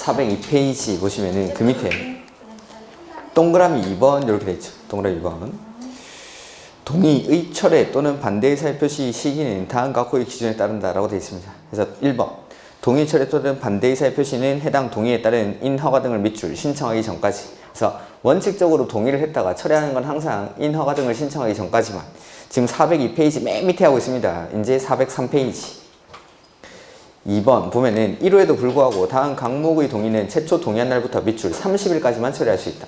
402페이지 보시면은 그 밑에 동그라미 2번 이렇게 돼 있죠. 동그라미 2번. 동의의 철회 또는 반대의 사유 표시 시기는 다음 각호의 기준에 따른다라고 되어 있습니다. 그래서 1번. 동의 철회 또는 반대의 사유 표시는 해당 동의에 따른 인허가 등을 밑줄 신청하기 전까지. 그래서 원칙적으로 동의를 했다가 철회하는 건 항상 인허가 등을 신청하기 전까지만. 지금 402페이지 맨 밑에 하고 있습니다. 이제 403페이지. 2번 보면은 1호에도 불구하고 다음 각목의 동의는 최초 동의한 날부터 밑줄 30일까지만 처리할 수 있다.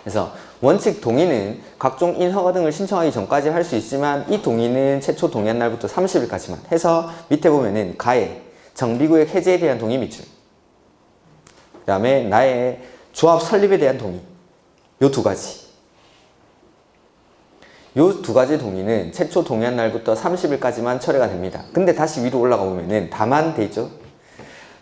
그래서 원칙 동의는 각종 인허가 등을 신청하기 전까지 할 수 있지만 이 동의는 최초 동의한 날부터 30일까지만 해서 밑에 보면은 가해, 정비구역 해제에 대한 동의 밑줄, 그 다음에 나의 조합 설립에 대한 동의, 요 두 가지. 요 두 가지 동의는 최초 동의한 날부터 30일까지만 처리가 됩니다. 근데 다시 위로 올라가 보면은 다만 돼 있죠.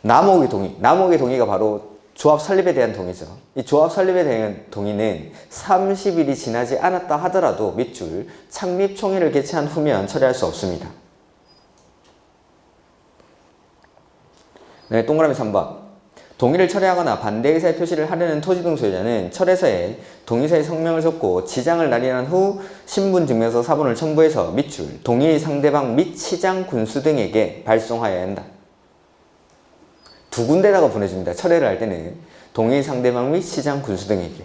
남목의 동의. 남목의 동의가 바로 조합 설립에 대한 동의죠. 이 조합 설립에 대한 동의는 30일이 지나지 않았다 하더라도 밑줄 창립 총회를 개최한 후면 처리할 수 없습니다. 네, 동그라미 3번. 동의를 철회하거나 반대 의사의 표시를 하려는 토지 등 소유자는 철회서에 동의서의 성명을 적고 지장을 날인한 후 신분증명서 사본을 첨부해서 밑줄 동의의 상대방 및 시장 군수 등에게 발송하여야 한다. 두 군데다가 보내줍니다. 철회를 할 때는 동의의 상대방 및 시장 군수 등에게.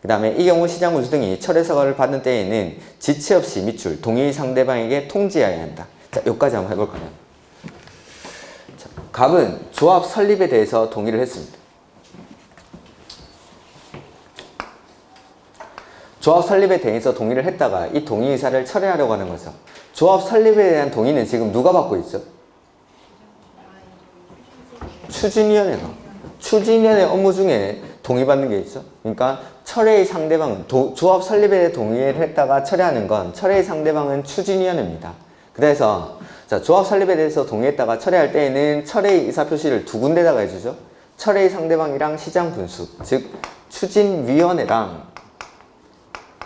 그 다음에 이 경우 시장 군수 등이 철회서를 받는 때에는 지체 없이 밑줄 동의의 상대방에게 통지해야 한다. 자, 여기까지 한번 해볼까요? 갑은 조합 설립에 대해서 동의를 했습니다. 조합 설립에 대해서 동의를 했다가 이 동의 의사를 철회하려고 하는 거죠. 조합 설립에 대한 동의는 지금 누가 받고 있죠? 추진위원회가. 추진위원회 업무 중에 동의받는 게 있죠. 그러니까 철회의 상대방은 조합 설립에 동의를 했다가 철회하는 건 철회의 상대방은 추진위원회입니다. 그래서 자, 조합 설립에 대해서 동의했다가 철회할 때에는 철회의 의사표시를 두 군데다가 해주죠. 철회의 상대방이랑 시장 군수, 즉 추진위원회랑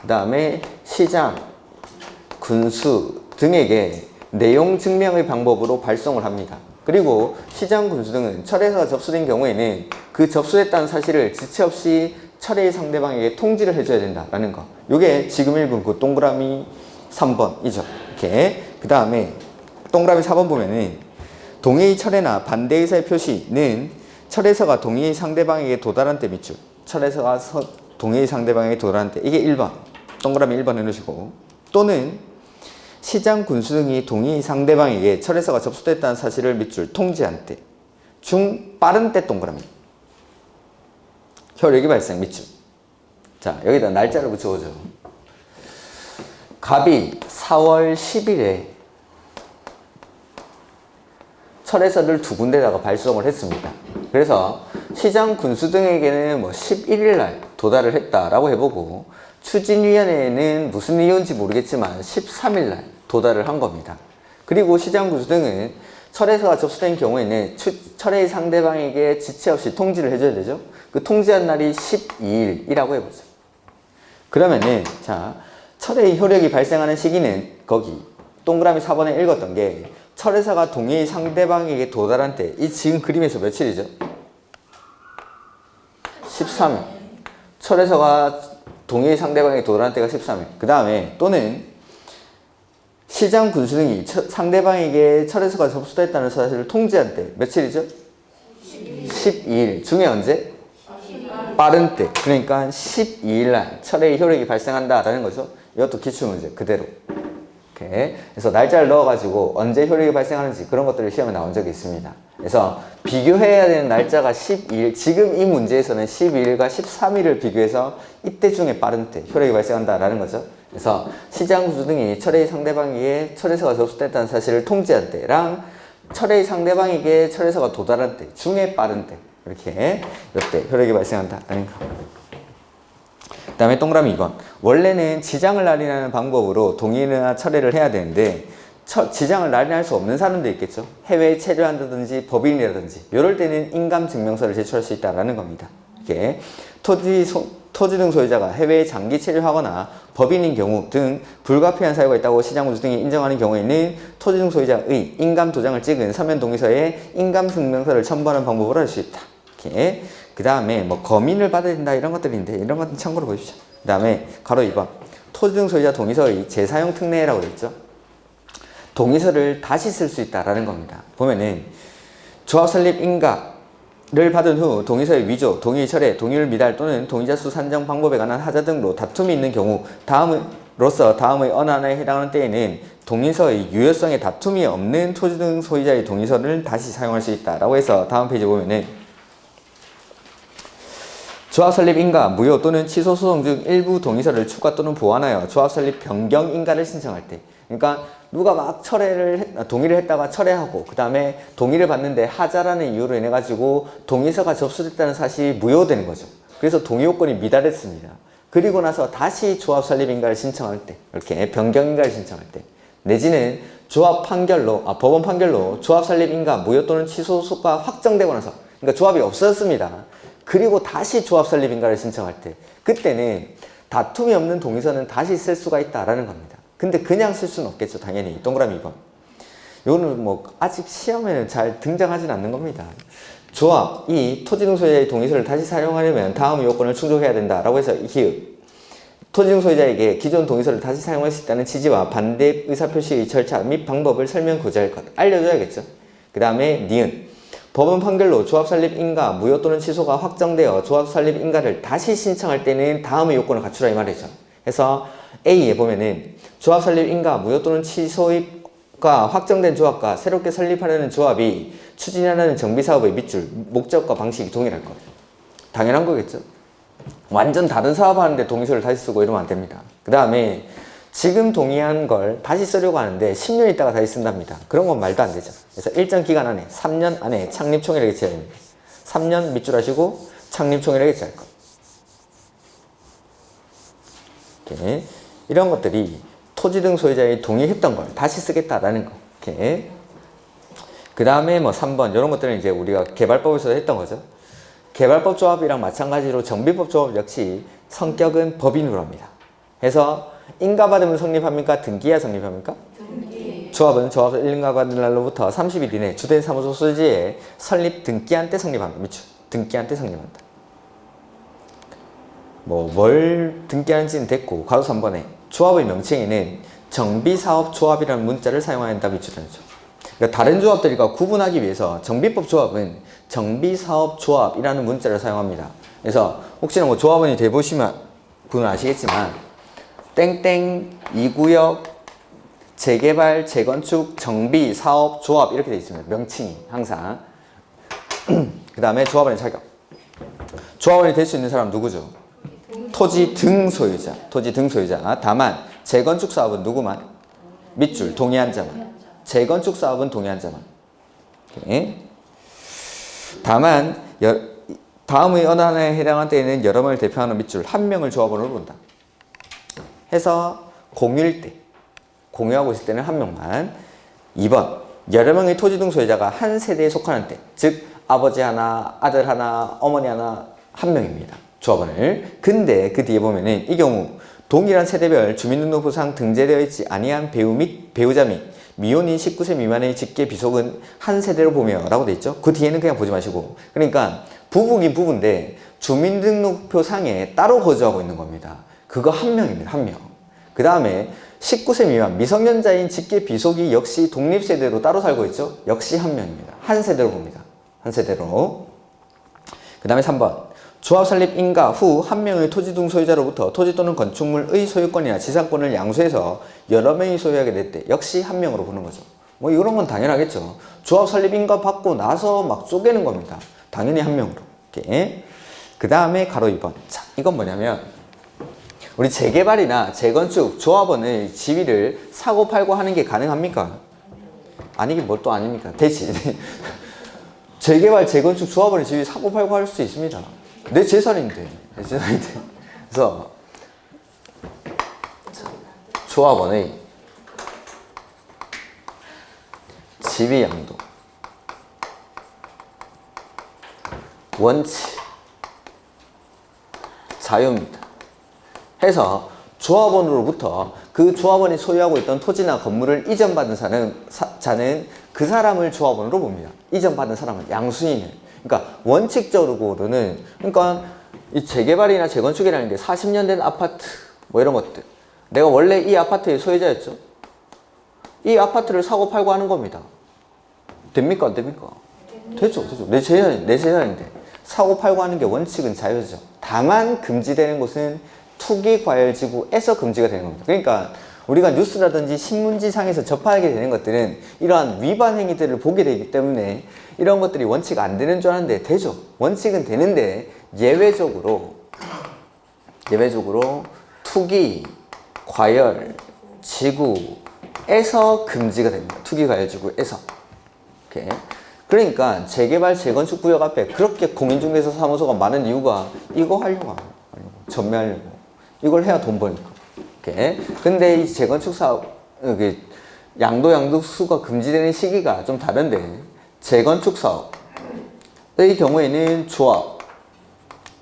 그 다음에 시장 군수 등에게 내용 증명의 방법으로 발송을 합니다. 그리고 시장 군수 등은 철회서가 접수된 경우에는 그 접수했다는 사실을 지체 없이 철회의 상대방에게 통지를 해줘야 된다라는 거. 이게 지금 읽은 그 동그라미 3번이죠. 이렇게. 그 다음에 동그라미 4번 보면은 동의의 철회나 반대 의사의 표시는 철회서가 동의의 상대방에게 도달한 때 밑줄. 철회서가 동의의 상대방에게 도달한 때. 이게 1번. 동그라미 1번 해놓으시고. 또는 시장 군수 등이 동의의 상대방에게 철회서가 접수됐다는 사실을 밑줄 통지한 때. 중 빠른 때 동그라미. 효력이 발생 밑줄. 자, 여기다 날짜를 붙여보죠. 갑이 4월 10일에 철회서를 두 군데다가 발송을 했습니다. 그래서 시장 군수 등에게는 뭐 11일 날 도달을 했다라고 해보고 추진위원회에는 무슨 이유인지 모르겠지만 13일 날 도달을 한 겁니다. 그리고 시장 군수 등은 철회서가 접수된 경우에는 철회의 상대방에게 지체 없이 통지를 해줘야 되죠. 그 통지한 날이 12일이라고 해보죠. 그러면은 자, 철회의 효력이 발생하는 시기는 거기 동그라미 4번에 읽었던 게 철회서가 동의의 상대방에게 도달한 때, 이 지금 그림에서 며칠이죠? 13일. 철회서가 동의의 상대방에게 도달한 때가 13일. 그 다음에 또는 시장 군수 등이 상대방에게 철회서가 접수됐다는 사실을 통지한 때 며칠이죠? 12일. 중에 언제? 빠른 때. 그러니까 12일 날 철회의 효력이 발생한다라는 거죠. 이것도 기출문제 그대로. 이렇게. 그래서 날짜를 넣어가지고 언제 효력이 발생하는지 그런 것들이 시험에 나온 적이 있습니다. 그래서 비교해야 되는 날짜가 12일, 지금 이 문제에서는 12일과 13일을 비교해서 이때 중에 빠른 때 효력이 발생한다라는 거죠. 그래서 시장 군수 등이 철회의 상대방에게 철회서가 접수됐다는 사실을 통지한 때랑 철회의 상대방에게 철회서가 도달한 때 중에 빠른 때 이렇게 이때 효력이 발생한다라는 거. 그 다음에 동그라미 2번. 원래는 지장을 날인하는 방법으로 동의나 철회를 해야 되는데 지장을 날인할 수 없는 사람도 있겠죠. 해외에 체류한다든지 법인이라든지 이럴 때는 인감증명서를 제출할 수 있다는 겁니다. 이게 토지 등 소유자가 해외에 장기 체류하거나 법인인 경우 등 불가피한 사유가 있다고 시장군수 등이 인정하는 경우에는 토지 등 소유자의 인감 도장을 찍은 서면 동의서에 인감 증명서를 첨부하는 방법으로 할 수 있다. 이렇게. 그 다음에 뭐 거민을 받아야 된다 이런 것들인데 이런 것은 참고로 보십시오. 그 다음에 가로 2번 토지 등 소유자 동의서의 재사용 특례라고 되어 있죠. 동의서를 다시 쓸 수 있다라는 겁니다. 보면은 조합 설립 인가를 받은 후 동의서의 위조, 동의 철회, 동의율 미달 또는 동의자 수 산정 방법에 관한 하자 등으로 다툼이 있는 경우 다음의 어느 하나에 해당하는 때에는 동의서의 유효성에 다툼이 없는 토지 등 소유자의 동의서를 다시 사용할 수 있다라고 해서 다음 페이지 보면은 조합 설립 인가, 무효 또는 취소 소송 중 일부 동의서를 추가 또는 보완하여 조합 설립 변경 인가를 신청할 때, 그러니까 누가 막 동의를 했다가 철회하고 그 다음에 동의를 받는데 하자라는 이유로 인해 가지고 동의서가 접수됐다는 사실이 무효되는 거죠. 그래서 동의 요건이 미달했습니다. 그리고 나서 다시 조합 설립 인가를 신청할 때, 이렇게 변경 인가를 신청할 때, 내지는 법원 판결로 조합 설립 인가 무효 또는 취소가 확정되고 나서, 그러니까 조합이 없어졌습니다. 그리고 다시 조합 설립 인가를 신청할 때, 그때는 다툼이 없는 동의서는 다시 쓸 수가 있다라는 겁니다. 근데 그냥 쓸 수는 없겠죠, 당연히. 동그라미 2번. 이거는 뭐 아직 시험에는 잘 등장하진 않는 겁니다. 조합이 토지 등 소유자의 동의서를 다시 사용하려면 다음 요건을 충족해야 된다라고 해서 히읗. 토지 등 소유자에게 기존 동의서를 다시 사용할 수 있다는 취지와 반대 의사표시의 절차 및 방법을 설명 고지할 것. 알려줘야겠죠. 그 다음에 니은. 법원 판결로 조합 설립 인가 무효 또는 취소가 확정되어 조합 설립 인가를 다시 신청할 때는 다음의 요건을 갖추라 이 말이죠. 그래서 A에 보면은 조합 설립 인가 무효 또는 취소가 확정된 조합과 새롭게 설립하려는 조합이 추진하려는 정비사업의 밑줄, 목적과 방식이 동일할 것. 당연한 거겠죠. 완전 다른 사업하는데 동의서를 다시 쓰고 이러면 안 됩니다. 그 다음에 지금 동의한 걸 다시 쓰려고 하는데 10년 있다가 다시 쓴답니다. 그런 건 말도 안 되죠. 그래서 일정 기간 안에 3년 안에 창립총회를 개최해야 됩니다. 3년 밑줄 하시고 창립총회를 개최할 것. 이렇게. 이런 것들이 토지 등 소유자의 동의했던 걸 다시 쓰겠다라는 거. 이렇게. 그 다음에 뭐 3번 이런 것들은 이제 우리가 개발법에서 했던 거죠. 개발법 조합이랑 마찬가지로 정비법 조합 역시 성격은 법인으로 합니다. 그래서 인가받으면 성립합니까? 등기해야 성립합니까? 등기. 조합은 조합을 인가받은 날로부터 30일 이내 주된 사무소 소지에 설립 등기한 때 성립합니다. 미추. 등기한 때 성립한다. 뭐 뭘 등기하는지는 됐고 가로 3번에 조합의 명칭에는 정비사업조합이라는 문자를 사용해야 한다. 미추라죠. 그러니까 다른 조합들과 구분하기 위해서 정비법 조합은 정비사업조합이라는 문자를 사용합니다. 그래서 혹시나 뭐 조합원이 돼보시면 분은 아시겠지만 땡땡 2구역 재개발, 재건축, 정비, 사업, 조합 이렇게 되어 있습니다. 명칭이 항상. 그 다음에 조합원의 자격. 조합원이 될 수 있는 사람 누구죠? 토지 등 소유자. 토지 등 소유자. 다만 재건축 사업은 누구만? 밑줄 동의한 자만. 재건축 사업은 동의한 자만. 오케이. 다만 다음의 어느 하나에 해당한 때에는 여러 명을 대표하는 밑줄 한 명을 조합원으로 본다. 해서 공유일 때, 공유하고 있을 때는 한 명만. 2번, 여러 명의 토지 등 소유자가 한 세대에 속하는 때, 즉 아버지 하나, 아들 하나, 어머니 하나, 한 명입니다. 조합원을. 근데 그 뒤에 보면은 이 경우 동일한 세대별 주민등록부상 등재되어 있지 아니한 배우 및 배우자 및 미혼인 19세 미만의 직계 비속은 한 세대로 보며 라고 돼 있죠. 그 뒤에는 그냥 보지 마시고, 그러니까 부부긴 부부인데 주민등록표 상에 따로 거주하고 있는 겁니다. 그거 한 명입니다. 한 명. 그 다음에 19세 미만 미성년자인 직계 비속이 역시 독립세대로 따로 살고 있죠. 역시 한 명입니다. 한 세대로 봅니다. 한 세대로. 그 다음에 3번. 조합 설립 인가 후 한 명의 토지 등 소유자로부터 토지 또는 건축물의 소유권이나 지상권을 양수해서 여러 명이 소유하게 될 때 역시 한 명으로 보는 거죠. 뭐 이런 건 당연하겠죠. 조합 설립 인가 받고 나서 막 쪼개는 겁니다. 당연히 한 명으로. 이렇게. 그 다음에 가로 2번. 자, 이건 뭐냐면 우리 재개발이나 재건축 조합원의 지위를 사고 팔고 하는 게 가능합니까? 아니긴 뭘 또 아닙니까? 되지. 재개발, 재건축 조합원의 지위 사고 팔고 할 수 있습니다. 내 재산인데. 내 재산인데. 그래서 조합원의 지위 양도 원칙 자유입니다. 해서 조합원으로부터 그 조합원이 소유하고 있던 토지나 건물을 이전받은 자는 그 사람을 조합원으로 봅니다. 이전받은 사람은 양수인을. 그러니까 원칙적으로는 그러니까 이 재개발이나 재건축이라는 게 40년 된 아파트 뭐 이런 것들 내가 원래 이 아파트의 소유자였죠. 이 아파트를 사고 팔고 하는 겁니다. 됩니까? 안 됩니까? 되죠. 내 재산인데 사고 팔고 하는 게 원칙은 자유죠. 다만 금지되는 곳은 투기과열지구에서 금지가 되는 겁니다. 그러니까 우리가 뉴스라든지 신문지상에서 접하게 되는 것들은 이러한 위반 행위들을 보게 되기 때문에 이런 것들이 원칙 안 되는 줄 알았는데 되죠. 원칙은 되는데 예외적으로 투기, 과열, 지구에서 금지가 됩니다. 투기, 과열, 지구에서. 오케이. 그러니까 재개발, 재건축 구역 앞에 그렇게 공인중개사 사무소가 많은 이유가 이거 하려고 전매하려고. 이걸 해야 돈 버니까. 오케이. 근데 이 재건축 사업, 양도수가 금지되는 시기가 좀 다른데 재건축 사업의 경우에는 조합,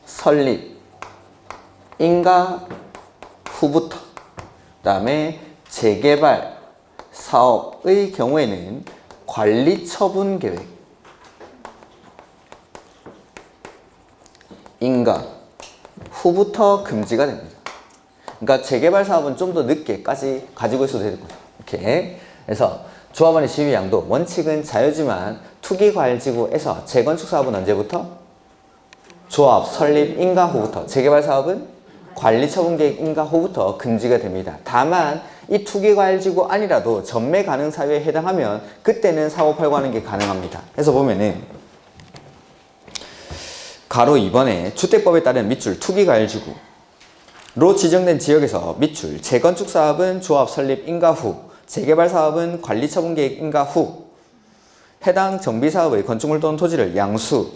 설립, 인가 후부터 그 다음에 재개발 사업의 경우에는 관리 처분 계획, 인가 후부터 금지가 됩니다. 그러니까 재개발 사업은 좀 더 늦게까지 가지고 있어도 되는 거죠. 이렇게. 그래서 조합원의 지위 양도 원칙은 자유지만 투기과열지구에서 재건축 사업은 언제부터? 조합, 설립, 인가 후부터. 재개발 사업은 관리 처분 계획 인가 후부터 금지가 됩니다. 다만 이 투기과열지구 아니라도 전매 가능 사유에 해당하면 그때는 사고 팔고 하는 게 가능합니다. 그래서 보면은 가로 2번에 주택법에 따른 밑줄 투기과열지구로 지정된 지역에서 밑줄 재건축 사업은 조합 설립 인가 후, 재개발 사업은 관리 처분 계획 인가 후, 해당 정비 사업의 건축물 또는 토지를 양수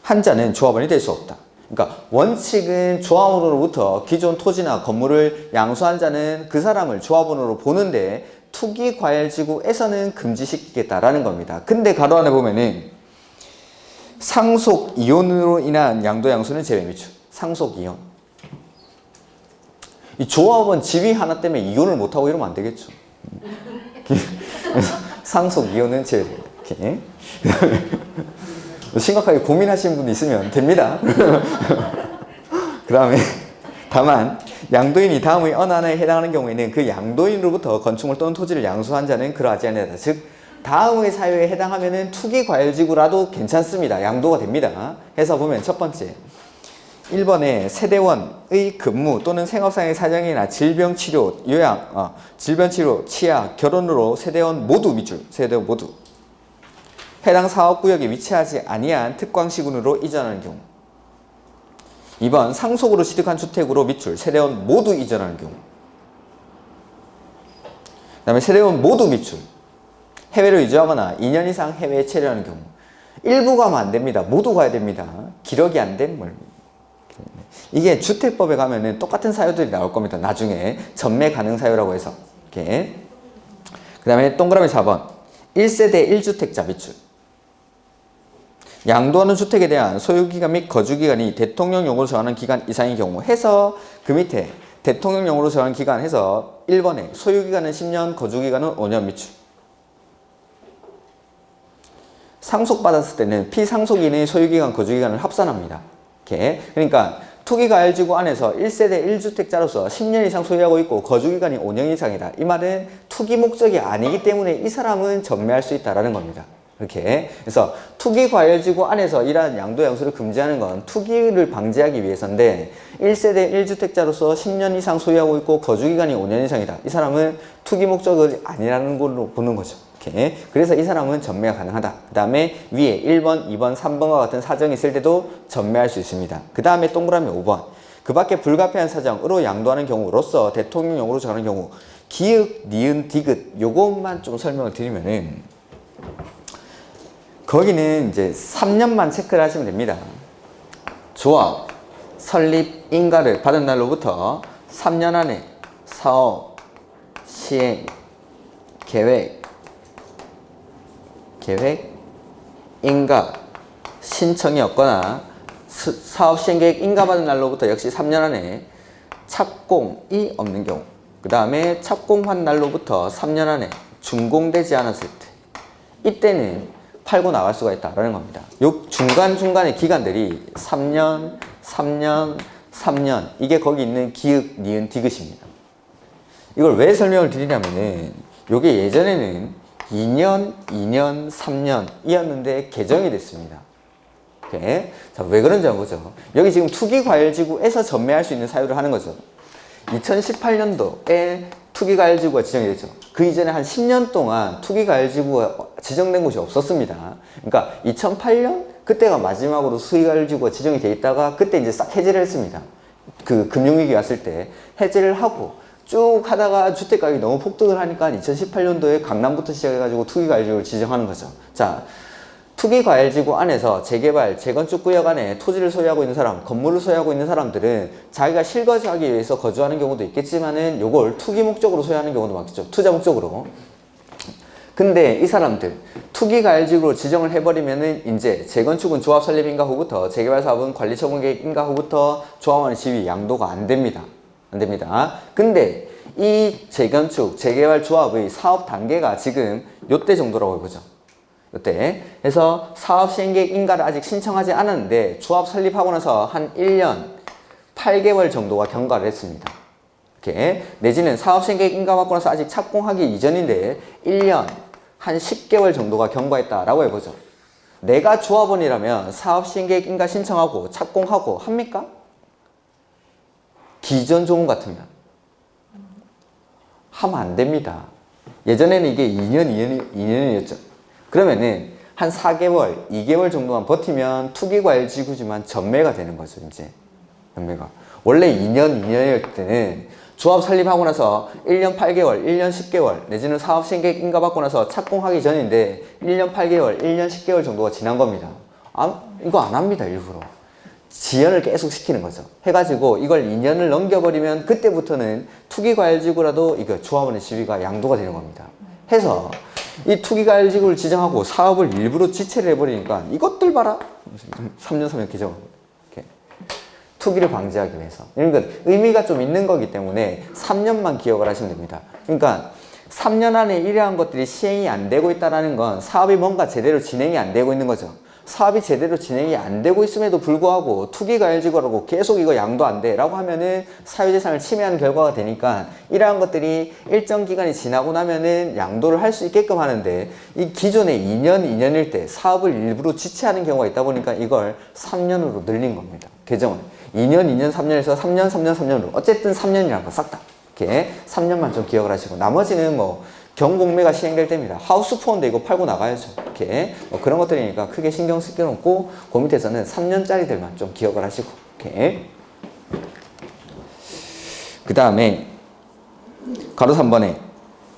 한 자는 조합원이 될 수 없다. 그러니까 원칙은 조합원으로부터 기존 토지나 건물을 양수한 자는 그 사람을 조합원으로 보는데 투기과열지구에서는 금지시키겠다라는 겁니다. 근데 가로 안에 보면은 상속 이혼으로 인한 양도 양수는 제외 밑줄. 상속 이혼. 이 조합원 지위 하나 때문에 이혼을 못하고 이러면 안 되겠죠. 상속 이혼은 제외됩니다. 이렇게. 심각하게 고민하시는 분이 있으면 됩니다. 그 다음에 다만 양도인이 다음의 어느 하나에 해당하는 경우에는 그 양도인으로부터 건축물 또는 토지를 양수한 자는 그러하지 않는다. 즉 다음의 사유에 해당하면은 투기과열지구라도 괜찮습니다. 양도가 됩니다. 해서 보면 첫 번째 1번에 세대원의 근무 또는 생업상의 사정이나 질병치료, 요양, 질병치료, 치아, 결혼으로 세대원 모두 밑줄, 세대원 모두 해당 사업구역에 위치하지 아니한 특광시군으로 이전하는 경우. 2번 상속으로 취득한 주택으로 밑줄, 세대원 모두 이전하는 경우. 그 다음에 세대원 모두 밑줄, 해외로 이주하거나 2년 이상 해외에 체류하는 경우. 일부 가면 안 됩니다. 모두 가야 됩니다. 기록이 안 된 물. 이게 주택법에 가면은 똑같은 사유들이 나올 겁니다. 나중에 전매 가능 사유라고 해서. 이렇게. 그 다음에 동그라미 4번 1세대 1주택자 밑줄. 양도하는 주택에 대한 소유기간 및 거주기간이 대통령령으로 정하는 기간 이상의 경우 해서 그 밑에 대통령령으로 정하는 기간 해서 1번에 소유기간은 10년, 거주기간은 5년 밑줄. 상속받았을 때는 피상속인의 소유기간, 거주기간을 합산합니다. 이렇게. 그러니까 투기과열지구 안에서 1세대 1주택자로서 10년 이상 소유하고 있고 거주기간이 5년 이상이다. 이 말은 투기 목적이 아니기 때문에 이 사람은 전매할 수 있다는 겁니다. 이렇게. 그래서 투기과열지구 안에서 이러한 양도 양수를 금지하는 건 투기를 방지하기 위해서인데 1세대 1주택자로서 10년 이상 소유하고 있고 거주기간이 5년 이상이다. 이 사람은 투기 목적이 아니라는 걸로 보는 거죠. 이렇게. 그래서 이 사람은 전매가 가능하다. 그 다음에 위에 1번, 2번, 3번과 같은 사정이 있을 때도 전매할 수 있습니다. 그 다음에 동그라미 5번 그 밖에 불가피한 사정으로 양도하는 경우로서 대통령령으로 정하는 경우 기읍, 니은, 디귿 요것만 좀 설명을 드리면은 거기는 이제 3년만 체크를 하시면 됩니다. 조합, 설립, 인가를 받은 날로부터 3년 안에 사업, 시행, 계획, 인가, 신청이 없거나 사업 시행계획 인가받은 날로부터 역시 3년 안에 착공이 없는 경우. 그 다음에 착공한 날로부터 3년 안에 준공되지 않았을 때. 이때는 팔고 나갈 수가 있다라는 겁니다. 요 중간중간의 기간들이 3년, 3년, 3년 이게 거기 있는 기읍, 니은, 디귿입니다. 이걸 왜 설명을 드리냐면은 요게 예전에는 2년, 2년, 3년 이었는데 개정이 됐습니다. 오케이. 자, 왜 그런지 한번 보죠. 여기 지금 투기과열지구에서 전매할 수 있는 사유를 하는 거죠. 2018년도에 투기과열지구가 지정이 됐죠. 그 이전에 한 10년 동안 투기과열지구가 지정된 곳이 없었습니다. 그러니까 2008년 그때가 마지막으로 투기과열지구가 지정이 돼 있다가 그때 이제 싹 해제를 했습니다. 그 금융위기 왔을 때 해제를 하고 쭉 하다가 주택가격이 너무 폭등을 하니까 2018년도에 강남부터 시작해가지고 투기과열지구를 지정하는 거죠. 자, 투기과열지구 안에서 재개발, 재건축 구역 안에 토지를 소유하고 있는 사람, 건물을 소유하고 있는 사람들은 자기가 실거주하기 위해서 거주하는 경우도 있겠지만은 요걸 투기 목적으로 소유하는 경우도 많겠죠. 투자 목적으로. 근데 이 사람들 투기과열지구로 지정을 해버리면은 이제 재건축은 조합 설립 인가 후부터 재개발 사업은 관리 처분 계획 인가 후부터 조합원의 지위 양도가 안 됩니다. 안 됩니다. 근데 이 재건축, 재개발 조합의 사업 단계가 지금 요때 정도라고 해보죠. 요때. 그래서 사업 시행계획 인가를 아직 신청하지 않았는데 조합 설립하고 나서 한 1년 8개월 정도가 경과를 했습니다. 이렇게. 내지는 사업 시행계획 인가 받고 나서 아직 착공하기 이전인데 1년 한 10개월 정도가 경과했다라고 해보죠. 내가 조합원이라면 사업 시행계획 인가 신청하고 착공하고 합니까? 기존 조문 같으면 하면 안 됩니다. 예전에는 이게 2년이었죠. 그러면은 한 4개월, 2개월 정도만 버티면 투기과열지구지만 전매가 되는 거죠, 이제. 전매가. 원래 2년일 때는 조합 설립하고 나서 1년 8개월, 1년 10개월, 내지는 사업 시행계획 인가 받고 나서 착공하기 전인데 1년 8개월, 1년 10개월 정도가 지난 겁니다. 이거 안 합니다, 일부러. 지연을 계속 시키는 거죠. 해가지고 이걸 2년을 넘겨버리면 그때부터는 투기과열지구라도 이거 조합원의 지위가 양도가 되는 겁니다. 해서 이 투기과열지구를 지정하고 사업을 일부러 지체를 해버리니까 이것들 봐라. 3년 3년 개정. 이렇게. 투기를 방지하기 위해서. 그러니까 의미가 좀 있는 거기 때문에 3년만 기억을 하시면 됩니다. 그러니까 3년 안에 이러한 것들이 시행이 안 되고 있다는 건 사업이 뭔가 제대로 진행이 안 되고 있는 거죠. 사업이 제대로 진행이 안 되고 있음에도 불구하고 투기과열지구라고 계속 이거 양도 안 돼 라고 하면은 사유재산을 침해하는 결과가 되니까 이러한 것들이 일정 기간이 지나고 나면은 양도를 할 수 있게끔 하는데 이 기존에 2년일 때 사업을 일부러 지체하는 경우가 있다 보니까 이걸 3년으로 늘린 겁니다. 개정은 2년, 3년에서 3년으로 어쨌든 3년이라는 거 싹 다 이렇게 3년만 좀 기억을 하시고 나머지는 뭐 경공매가 시행될 때입니다. 하우스푸어인데 이거 팔고 나가야죠. 이렇게 뭐 그런 것들이니까 크게 신경 쓸 필요는 없고 그 밑에서는 3년짜리들만 좀 기억을 하시고 이렇게. 그 다음에 가로 3번에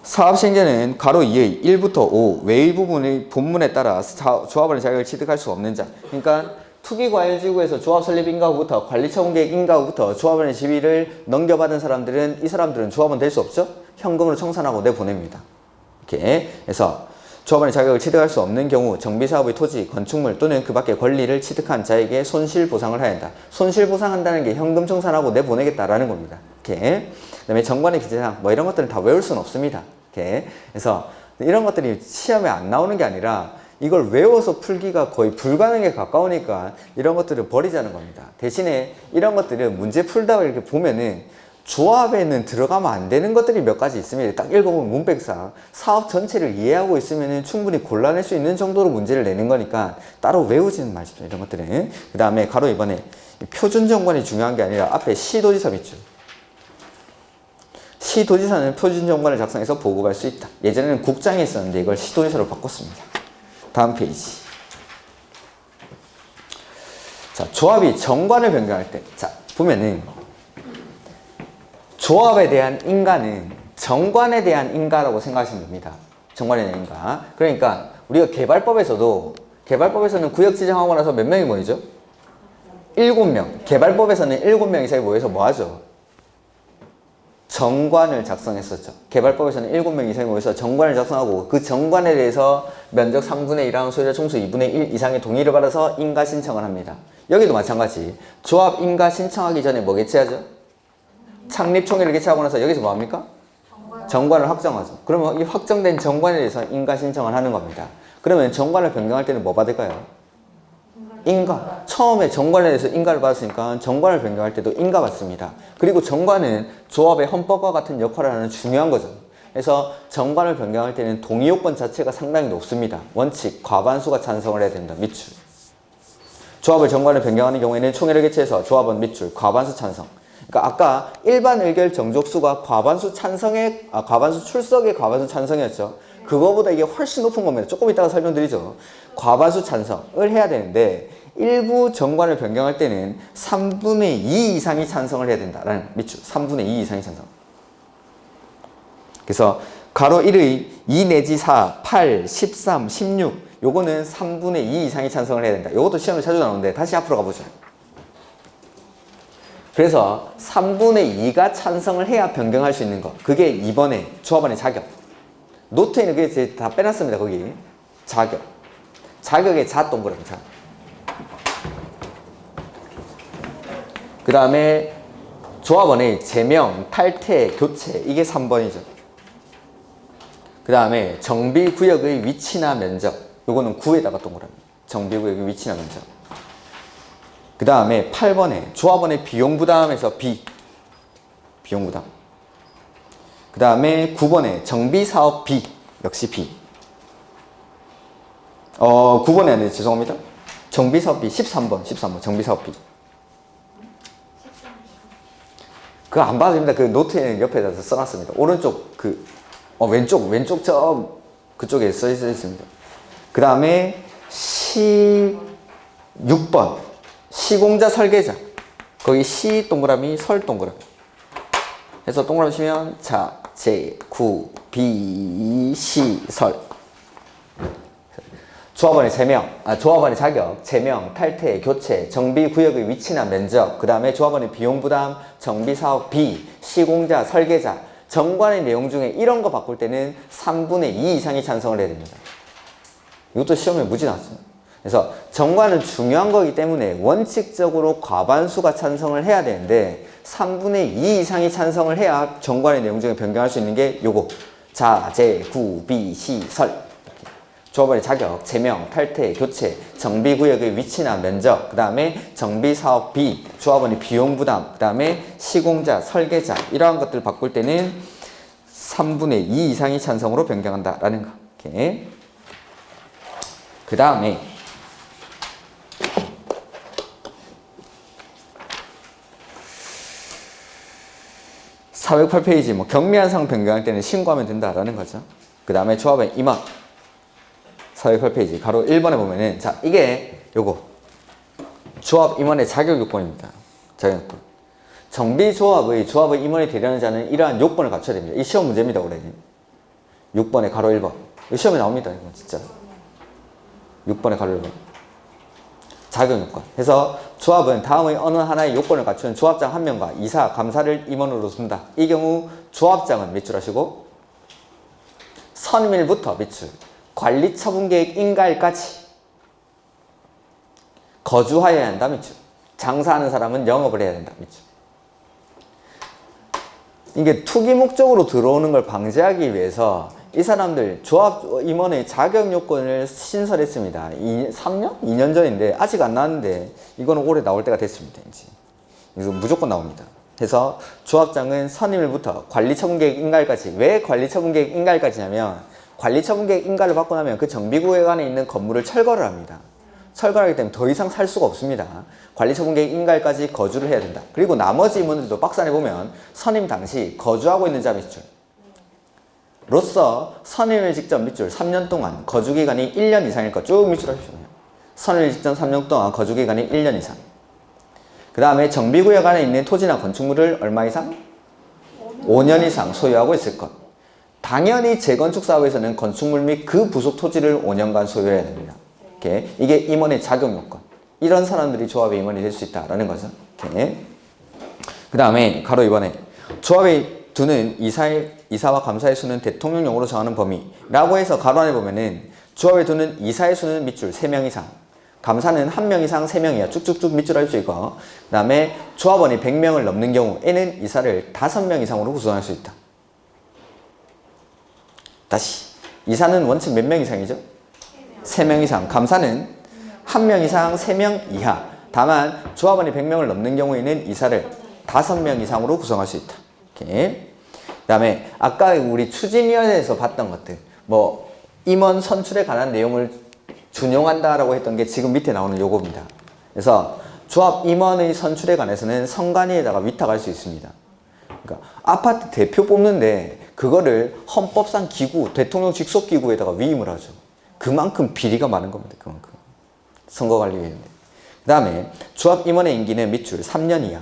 사업 시행자는 가로 2의 1부터 5 외의 부분의 본문에 따라 조합원의 자격을 취득할 수 없는 자. 그러니까 투기과열지구에서 조합 설립 인가 후부터 관리처분계획 인가 후부터 조합원의 지위를 넘겨받은 사람들은 이 사람들은 조합원 될 수 없죠. 현금으로 청산하고 내보냅니다. 이렇게 해서 조합원의 자격을 취득할 수 없는 경우 정비사업의 토지, 건축물 또는 그 밖의 권리를 취득한 자에게 손실보상을 해야 한다. 손실보상한다는 게 현금 청산하고 내보내겠다라는 겁니다. 이렇게. 그 다음에 정관의 기재사항 뭐 이런 것들은 다 외울 수는 없습니다. 이렇게. 그래서 이런 것들이 시험에 안 나오는 게 아니라 이걸 외워서 풀기가 거의 불가능에 가까우니까 이런 것들을 버리자는 겁니다. 대신에 이런 것들은 문제 풀다가 이렇게 보면은 조합에는 들어가면 안 되는 것들이 몇 가지 있습니다. 딱 읽어보면 문백상 사업 전체를 이해하고 있으면 충분히 골라낼 수 있는 정도로 문제를 내는 거니까 따로 외우지는 마십시오. 이런 것들은. 그 다음에 가로 2번에 표준정관이 중요한 게 아니라 앞에 시도지사 밑줄. 시도지사는 표준정관을 작성해서 보급할 수 있다. 예전에는 국장이 있었는데 이걸 시도지사로 바꿨습니다. 다음 페이지. 자, 조합이 정관을 변경할 때. 자, 보면은 조합에 대한 인가는 정관에 대한 인가라고 생각하시면 됩니다. 정관에 대한 인가. 그러니까 우리가 개발법에서는 구역 지정하고 나서 몇 명이 모이죠? 7명. 개발법에서는 7명 이상이 모여서 뭐 하죠? 정관을 작성했었죠. 개발법에서는 7명 이상이 모여서 정관을 작성하고 그 정관에 대해서 면적 3분의 1 하는 소유자 총수 2분의 1 이상의 동의를 받아서 인가 신청을 합니다. 여기도 마찬가지. 조합 인가 신청하기 전에 뭐 개최하죠? 창립총회를 개최하고 나서 여기서 뭐 합니까? 정관을 확정하죠. 그러면 이 확정된 정관에 대해서 인가 신청을 하는 겁니다. 그러면 정관을 변경할 때는 뭐 받을까요? 인가. 처음에 정관에 대해서 인가를 받았으니까 정관을 변경할 때도 인가 받습니다. 그리고 정관은 조합의 헌법과 같은 역할을 하는 중요한 거죠. 그래서 정관을 변경할 때는 동의 요건 자체가 상당히 높습니다. 원칙, 과반수가 찬성을 해야 된다. 밑줄. 조합을 정관을 변경하는 경우에는 총회를 개최해서 조합원 밑줄, 과반수 찬성. 그러니까 아까 일반 의결 정족수가 과반수 찬성의, 과반수 출석의 과반수 찬성이었죠. 그거보다 이게 훨씬 높은 겁니다. 조금 이따가 설명드리죠. 과반수 찬성을 해야 되는데 일부 정관을 변경할 때는 3분의 2 이상이 찬성을 해야 된다라는 밑줄. 3분의 2 이상이 찬성. 그래서 가로 1의 2 내지 4, 8, 13, 16 요거는 3분의 2 이상이 찬성을 해야 된다. 요것도 시험에 자주 나오는데 다시 앞으로 가보죠. 그래서 3분의 2가 찬성을 해야 변경할 수 있는 거. 그게 2번에 조합원의 자격. 노트에는 그게 다 빼놨습니다. 거기. 자격. 자격의 자 동그라미 자. 그 다음에 조합원의 제명, 탈퇴, 교체. 이게 3번이죠. 그 다음에 정비구역의 위치나 면적. 요거는 9에다가 동그라미. 정비구역의 위치나 면적. 그 다음에 8번에 조합원의 비용부담에서 비용부담. 그 다음에 9번에 정비사업 B. 역시 B. 9번에 아니에요. 죄송합니다. 정비사업 B 13번 정비사업 B. 그거 안 봐도 됩니다. 그 노트에는 옆에다 써놨습니다. 오른쪽 왼쪽 그쪽에 써 있습니다. 그 다음에 16번 시공자 설계자. 거기 시 동그라미 설 동그라미 해서 동그라미 치면 자, 제, 구, 비, 시, 설. 조합원의 조합원의 자격, 제명, 탈퇴, 교체, 정비구역의 위치나 면적, 그 다음에 조합원의 비용부담, 정비사업 B, 시공자, 설계자, 정관의 내용 중에 이런 거 바꿀 때는 3분의 2 이상이 찬성을 해야 됩니다. 이것도 시험에 무지 나왔어요. 그래서 정관은 중요한 거기 때문에 원칙적으로 과반수가 찬성을 해야 되는데 3분의 2 이상이 찬성을 해야 정관의 내용 중에 변경할 수 있는 게 요거. 자, 제, 구, 비, 시, 설. 조합원의 자격, 제명, 탈퇴, 교체, 정비구역의 위치나 면적, 그 다음에 정비사업 B, 조합원의 비용부담, 그 다음에 시공자, 설계자 이러한 것들을 바꿀 때는 3분의 2 이상이 찬성으로 변경한다라는 거. 이렇게. 그 다음에 408페이지 경미한 사항 변경할 때는 신고하면 된다라는 거죠. 그 다음에 조합의 임원 408페이지 가로 1번에 보면은 자 이게 요거 조합 임원의 자격 요건입니다. 자격 요건. 정비조합의 임원이 되려는 자는 이러한 요건을 갖춰야 됩니다. 이 시험 문제입니다. 올해 6번에 가로 1번 시험에 나옵니다. 이건 진짜 6번에 가로 1번 자격 요건. 그래서 조합은 다음의 어느 하나의 요건을 갖춘 조합장 1명과 이사, 감사를 임원으로 둔다. 이 경우 조합장은 밑줄 하시고 선임일부터 밑줄 관리처분계획 인가일까지 거주하여야 한다. 밑줄. 장사하는 사람은 영업을 해야 된다. 밑줄. 이게 투기 목적으로 들어오는 걸 방지하기 위해서 이 사람들 조합 임원의 자격 요건을 신설했습니다. 3년? 2년 전인데 아직 안 나왔는데 이거는 올해 나올 때가 됐습니다. 이제. 이거 무조건 나옵니다. 그래서 조합장은 선임일부터 관리처분계획 인가일까지. 왜 관리처분계획 인가일까지냐면 관리처분계획 인가를 받고 나면 그 정비구역 안에 있는 건물을 철거를 합니다. 철거하기 때문에 더 이상 살 수가 없습니다. 관리처분계획 인가일까지 거주를 해야 된다. 그리고 나머지 임원들도 박스 안에 보면 선임 당시 거주하고 있는 자 밑줄 로서 선임일 직전 밑줄 3년 동안 거주기간이 1년 이상일 것 쭉 밑줄 하십시오. 선임일 직전 3년 동안 거주기간이 1년 이상. 그 다음에 정비구역 안에 있는 토지나 건축물을 얼마 이상? 5년 이상 소유하고 있을 것. 당연히 재건축 사업에서는 건축물 및 그 부속 토지를 5년간 소유해야 됩니다. 이렇게. 이게 임원의 자격 요건. 이런 사람들이 조합의 임원이 될 수 있다라는 거죠. 그 다음에 가로 2번에 조합의 두는 이사와 감사의 수는 대통령령으로 정하는 범위라고 해서 가로 안에 보면은 조합의 두는 이사의 수는 밑줄 3명 이상, 감사는 1명 이상 3명이야. 쭉쭉쭉 밑줄 알수 있고, 그 다음에 조합원이 100명을 넘는 경우에는 이사를 5명 이상으로 구성할 수 있다. 다시 이사는 원칙 몇 명 이상이죠? 3명 이상. 감사는 1명 이상, 3명 이하. 다만 조합원이 100명을 넘는 경우에는 이사를 5명 이상으로 구성할 수 있다. 이렇게. 그다음에 아까 우리 추진위원회에서 봤던 것들, 뭐 임원 선출에 관한 내용을 준용한다라고 했던 게 지금 밑에 나오는 요겁니다. 그래서 조합 임원의 선출에 관해서는 선관위에다가 위탁할 수 있습니다. 그러니까 아파트 대표 뽑는데 그거를 헌법상 기구, 대통령 직속 기구에다가 위임을 하죠. 그만큼 비리가 많은 겁니다. 그만큼. 선거관리위원회. 그 다음에 조합 임원의 임기는 밑줄 3년 이하.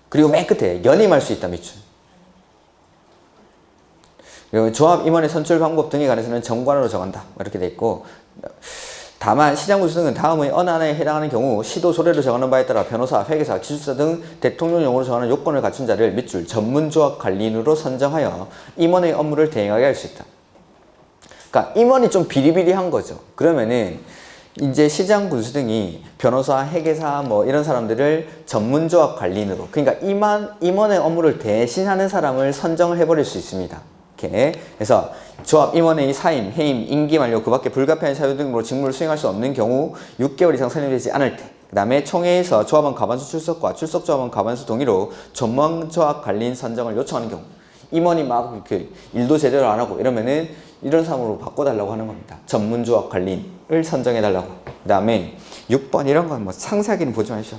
그리고 맨 끝에 연임할 수 있다 밑줄. 그리고 조합 임원의 선출 방법 등에 관해서는 정관으로 정한다. 이렇게 돼 있고, 다만 시장군수 등은 다음의 어느 하나에 해당하는 경우 시도 조례로 정하는 바에 따라 변호사, 회계사, 기술사 등 대통령령으로 정하는 요건을 갖춘 자를 밑줄 전문조합 관리인으로 선정하여 임원의 업무를 대행하게 할 수 있다. 그러니까 임원이 좀 비리비리한 거죠. 그러면은 이제 시장 군수 등이 변호사, 회계사 뭐 이런 사람들을 전문조합 관리인으로, 그러니까 임원의 업무를 대신하는 사람을 선정을 해버릴 수 있습니다. 이렇게. 그래서 조합 임원의 사임, 해임, 임기 만료, 그 밖에 불가피한 사유 등으로 직무를 수행할 수 없는 경우 6개월 이상 선임되지 않을 때, 그 다음에 총회에서 조합원 과반수 출석과 출석 조합원 과반수 동의로 전문조합 관리인 선정을 요청하는 경우, 임원이 막 이렇게 일도 제대로 안 하고 이러면은 이런 사람으로 바꿔달라고 하는 겁니다. 전문조합 관리인을 선정해달라고. 그 다음에 6번 이런 건 뭐 상세하게는 보지 마시죠.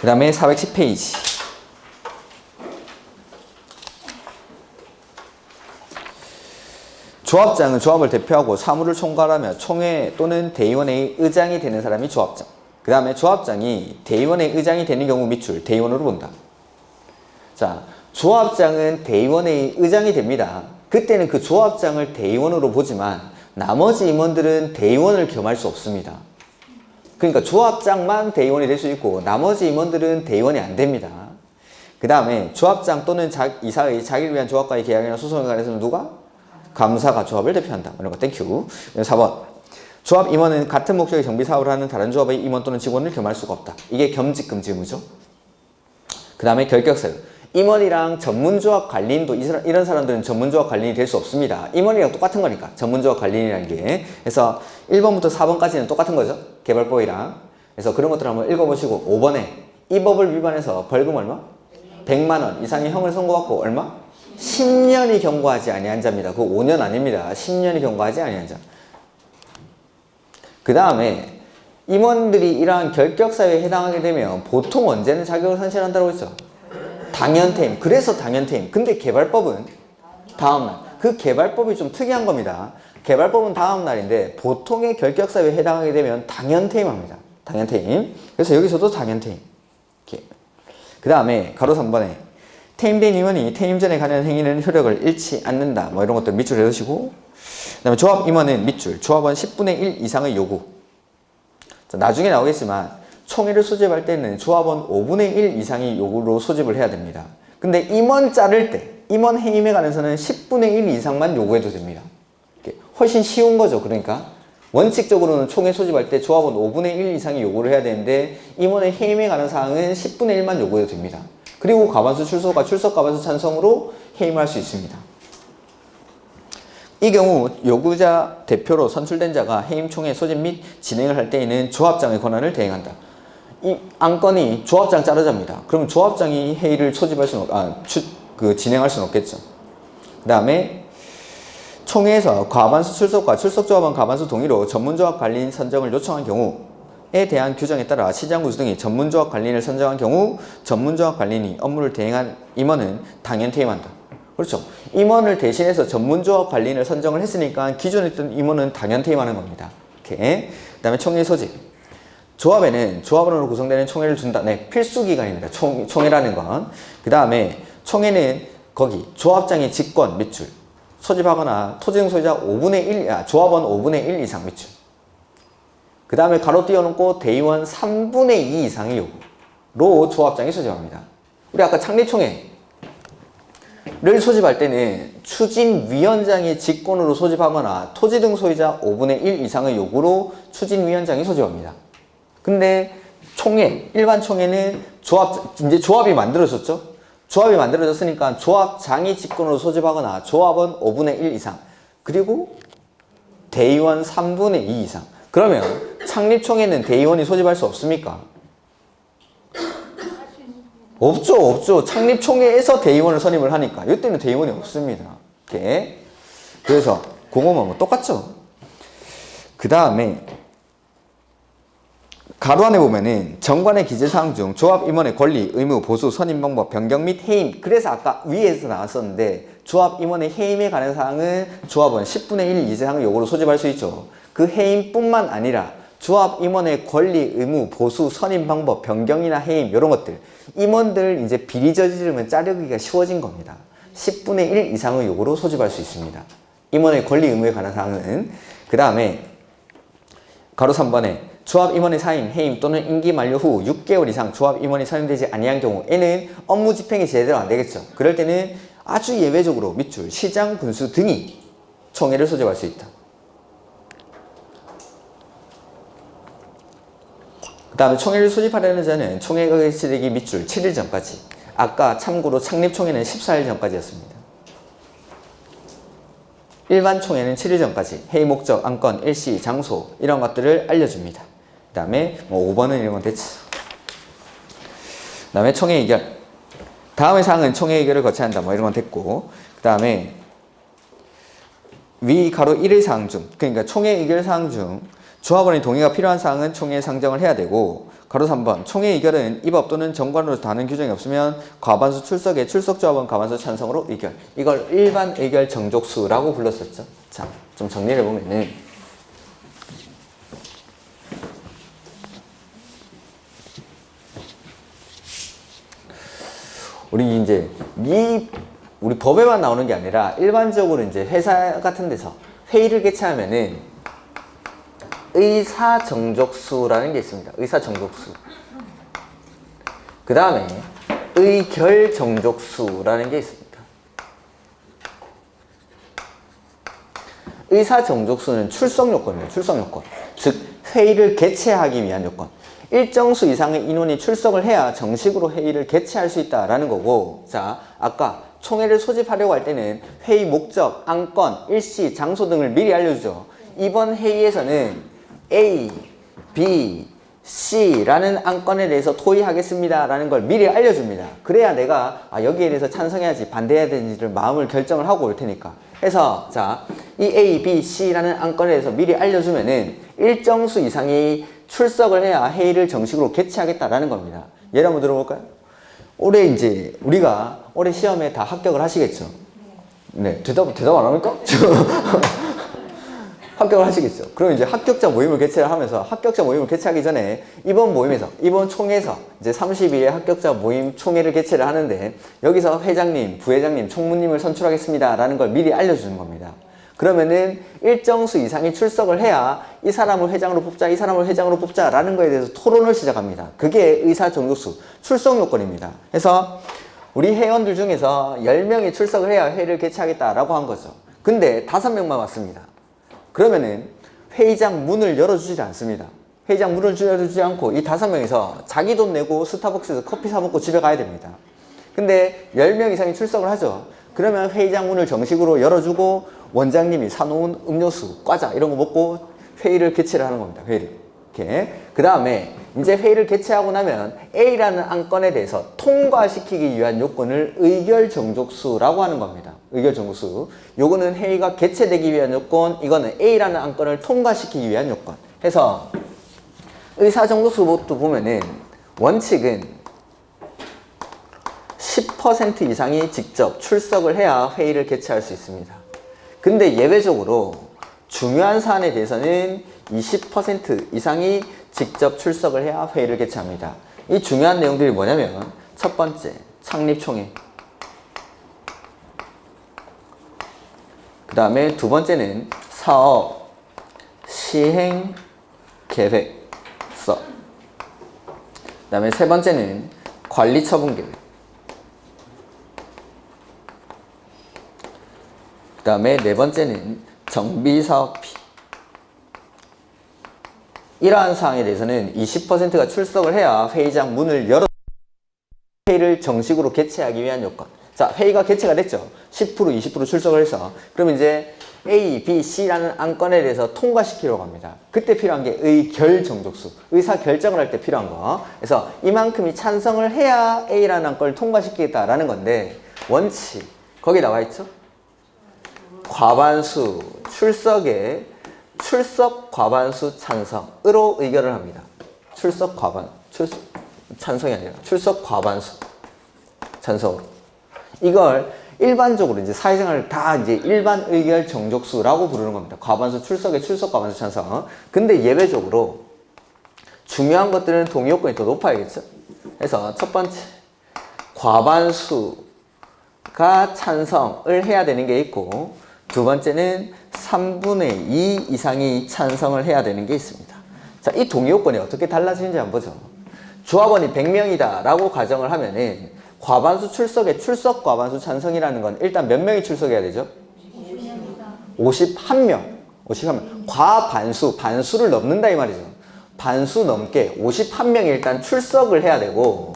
그 다음에 410페이지. 조합장은 조합을 대표하고 사무를 총괄하며 총회 또는 대의원의 의장이 되는 사람이 조합장. 그 다음에 조합장이 대의원의 의장이 되는 경우 밑줄 대의원으로 본다. 자, 조합장은 대의원의 의장이 됩니다. 그때는 그 조합장을 대의원으로 보지만 나머지 임원들은 대의원을 겸할 수 없습니다. 그러니까 조합장만 대의원이 될 수 있고 나머지 임원들은 대의원이 안 됩니다. 그 다음에 조합장 또는 이사의 자기를 위한 조합과의 계약이나 소송에 관해서는 누가? 감사가 조합을 대표한다. 이런 거 땡큐. 4번. 조합 임원은 같은 목적의 정비 사업을 하는 다른 조합의 임원 또는 직원을 겸할 수가 없다. 이게 겸직금지 의무죠. 그 다음에 결격사유. 임원이랑 전문조합 관리인도 이런 사람들은 전문조합 관리인이 될 수 없습니다. 임원이랑 똑같은 거니까 전문조합 관리인이라는 게. 그래서 1번부터 4번까지는 똑같은 거죠. 개발법이랑. 그래서 그런 것들 한번 읽어보시고 5번에 이 법을 위반해서 벌금 얼마? 100만 원 이상의 형을 선고받고 얼마? 10년이 경과하지 아니한 자입니다. 그거 5년 아닙니다. 10년이 경과하지 아니한 자. 그 다음에 임원들이 이러한 결격사유에 해당하게 되면 보통 언제는 자격을 상실한다고 했죠? 당연퇴임. 그래서 당연퇴임. 근데 개발법은 다음날. 그 개발법이 좀 특이한 겁니다. 개발법은 다음날인데 보통의 결격사유에 해당하게 되면 당연퇴임합니다. 당연퇴임. 그래서 여기서도 당연퇴임. 그 다음에 가로 3번에 퇴임된 임원이 퇴임 전에 관련 행위는 효력을 잃지 않는다. 뭐 이런 것들 밑줄 해두시고, 그 다음에 조합 임원은 밑줄, 조합원 10분의 1 이상의 요구. 자, 나중에 나오겠지만 총회를 소집할 때는 조합원 5분의 1 이상의 요구로 소집을 해야 됩니다. 근데 임원 자를 때, 임원 해임에 관해서는 10분의 1 이상만 요구해도 됩니다. 훨씬 쉬운 거죠. 그러니까 원칙적으로는 총회 소집할 때 조합원 5분의 1 이상의 요구를 해야 되는데 임원의 해임에 관한 사항은 10분의 1만 요구해도 됩니다. 그리고 과반수 출석과 출석 과반수 찬성으로 해임할 수 있습니다. 이 경우 요구자 대표로 선출된 자가 해임 총회 소집 및 진행을 할 때에는 조합장의 권한을 대행한다. 이 안건이 조합장 자르자입니다. 그럼 조합장이 회의를 소집할 수는 진행할 수는 없겠죠. 그 다음에 총회에서 과반수 출석과 출석 조합원 과반수 동의로 전문조합 관리인 선정을 요청한 경우에 대한 규정에 따라 시장군수 등이 전문조합 관리인을 선정한 경우 전문조합 관리인이 업무를 대행한 임원은 당연 퇴임한다. 그렇죠. 임원을 대신해서 전문조합 관리인을 선정을 했으니까 기존에 있던 임원은 당연 퇴임하는 겁니다. 이렇게. 그 다음에 총회 소집. 조합에는 조합원으로 구성되는 총회를 준다. 네, 필수 기간입니다. 총회라는 건. 그 다음에 총회는 거기 조합장의 직권 밑줄 소집하거나 토지등 소유자 5분의 1, 조합원 5분의 1 이상 밑줄. 그 다음에 가로 띄워놓고 대의원 3분의 2 이상의 요구로 조합장이 소집합니다. 우리 아까 창립총회를 소집할 때는 추진위원장의 직권으로 소집하거나 토지등 소유자 5분의 1 이상의 요구로 추진위원장이 소집합니다. 근데 총회, 일반 총회는 이제 조합이 만들어졌죠? 조합이 만들어졌으니까 조합장이 직권으로 소집하거나 조합원 5분의 1 이상 그리고 대의원 3분의 2 이상. 그러면 창립총회는 대의원이 소집할 수 없습니까? 없죠. 창립총회에서 대의원을 선임을 하니까 이때는 대의원이 없습니다. 이렇게. 그래서 공허만 뭐 똑같죠. 그 다음에 가로 안에 보면은 정관의 기재사항 중 조합 임원의 권리, 의무, 보수, 선임 방법, 변경 및 해임. 그래서 아까 위에서 나왔었는데 조합 임원의 해임에 관한 사항은 조합원 10분의 1 이상의 요구로 소집할 수 있죠. 그 해임뿐만 아니라 조합 임원의 권리, 의무, 보수, 선임 방법, 변경이나 해임 이런 것들 임원들 이제 비리 저지르면 자르기가 쉬워진 겁니다. 10분의 1 이상의 요구로 소집할 수 있습니다. 임원의 권리, 의무에 관한 사항은. 그 다음에 가로 3번에 조합 임원의 사임, 해임 또는 임기 만료 후 6개월 이상 조합 임원이 선임되지 아니한 경우에는 업무 집행이 제대로 안 되겠죠. 그럴 때는 아주 예외적으로 밑줄, 시장, 군수 등이 총회를 소집할 수 있다. 그 다음에 총회를 소집하려는 자는 총회가 개최되기 밑줄 7일 전까지. 아까 참고로 창립총회는 14일 전까지였습니다. 일반 총회는 7일 전까지 회의 목적, 안건, 일시, 장소 이런 것들을 알려줍니다. 그 다음에 뭐 5번은 이런 건 됐지. 그 다음에 총회 의결. 다음의 사항은 총회 의결을 거쳐야 한다. 뭐 이런 건 됐고. 그 다음에 위 가로 1의 사항 중, 그러니까 총회 의결 사항 중 조합원의 동의가 필요한 사항은 총회에 상정을 해야 되고, 가로 3번 총회 의결은 입법 또는 정관으로 다른 규정이 없으면 과반수 출석에 출석 조합원 과반수 찬성으로 의결. 이걸 일반 의결 정족수라고 불렀었죠. 자, 좀 정리를 해보면은 우리 이제 우리 법에만 나오는 게 아니라 일반적으로 이제 회사 같은 데서 회의를 개최하면은 의사 정족수라는 게 있습니다. 의사 정족수. 그 다음에 의결 정족수라는 게 있습니다. 의사 정족수는 출석 요건이에요. 출석 요건. 즉 회의를 개최하기 위한 요건. 일정 수 이상의 인원이 출석을 해야 정식으로 회의를 개최할 수 있다라는 거고, 자, 아까 총회를 소집하려고 할 때는 회의 목적, 안건, 일시, 장소 등을 미리 알려주죠. 이번 회의에서는 A, B, C라는 안건에 대해서 토의하겠습니다 라는 걸 미리 알려줍니다. 그래야 내가 여기에 대해서 찬성해야지 반대해야 되는지를 마음을 결정을 하고 올 테니까. 해서 자, 이 A, B, C라는 안건에 대해서 미리 알려주면은 일정 수 이상이 출석을 해야 회의를 정식으로 개최하겠다라는 겁니다. 예를 한번 들어볼까요? 올해 이제 우리가 올해 시험에 다 합격을 하시겠죠? 네, 대답 안 합니까? 합격을 하시겠죠. 그럼 이제 합격자 모임을 개최를 하면서 합격자 모임을 개최하기 전에 이번 모임에서, 이번 총회에서 이제 32회 합격자 모임 총회를 개최를 하는데 여기서 회장님, 부회장님, 총무님을 선출하겠습니다 라는 걸 미리 알려주는 겁니다. 그러면은 일정 수 이상이 출석을 해야 이 사람을 회장으로 뽑자, 이 사람을 회장으로 뽑자 라는 거에 대해서 토론을 시작합니다. 그게 의사 정족수, 출석 요건입니다. 그래서 우리 회원들 중에서 10명이 출석을 해야 회의를 개최하겠다라고 한 거죠. 근데 5명만 왔습니다. 그러면은 회의장 문을 열어주지 않습니다. 회의장 문을 열어주지 않고 이 5명이서 자기 돈 내고 스타벅스에서 커피 사 먹고 집에 가야 됩니다. 근데 10명 이상이 출석을 하죠. 그러면 회의장 문을 정식으로 열어주고 원장님이 사놓은 음료수, 과자 이런 거 먹고 회의를 개최를 하는 겁니다. 회의를. 이렇게. 그 다음에 이제 회의를 개최하고 나면 A라는 안건에 대해서 통과시키기 위한 요건을 의결 정족수라고 하는 겁니다. 의결 정족수. 요거는 회의가 개최되기 위한 요건, 이거는 A라는 안건을 통과시키기 위한 요건. 해서 의사 정족수부터 보면은 원칙은 10% 이상이 직접 출석을 해야 회의를 개최할 수 있습니다. 근데 예외적으로 중요한 사안에 대해서는 20% 이상이 직접 출석을 해야 회의를 개최합니다. 이 중요한 내용들이 뭐냐면 첫 번째, 창립총회. 그 다음에 두 번째는 사업 시행 계획서. 그 다음에 세 번째는 관리 처분 계획. 그 다음에 네 번째는 정비사업비. 이러한 사항에 대해서는 20%가 출석을 해야 회의장 문을 열어 회의를 정식으로 개최하기 위한 요건. 자, 회의가 개최가 됐죠. 10%, 20% 출석을 해서. 그럼 이제 A, B, C라는 안건에 대해서 통과시키려고 합니다. 그때 필요한 게 의결 정족수. 의사 결정을 할 때 필요한 거. 그래서 이만큼이 찬성을 해야 A라는 안건을 통과시키겠다라는 건데, 원칙. 거기 나와 있죠? 과반수 출석에 출석 과반수 찬성으로 의결을 합니다. 찬성이 아니라 출석 과반수 찬성으로. 이걸 일반적으로 이제 사회생활을 다 이제 일반 의결 정족수라고 부르는 겁니다. 과반수 출석에 출석 과반수 찬성. 근데 예외적으로 중요한 것들은 동의 요건이 더 높아야겠죠. 그래서 첫 번째 과반수가 찬성을 해야 되는 게 있고, 두 번째는 3분의 2 이상이 찬성을 해야 되는 게 있습니다. 자, 이 동의 요건이 어떻게 달라지는지 한번 보죠. 조합원이 100명이다 라고 가정을 하면은 과반수 출석에 출석 과반수 찬성이라는 건 일단 몇 명이 출석해야 되죠? 51명. 51명. 과반수, 반수를 넘는다 이 말이죠. 반수 넘게 51명이 일단 출석을 해야 되고,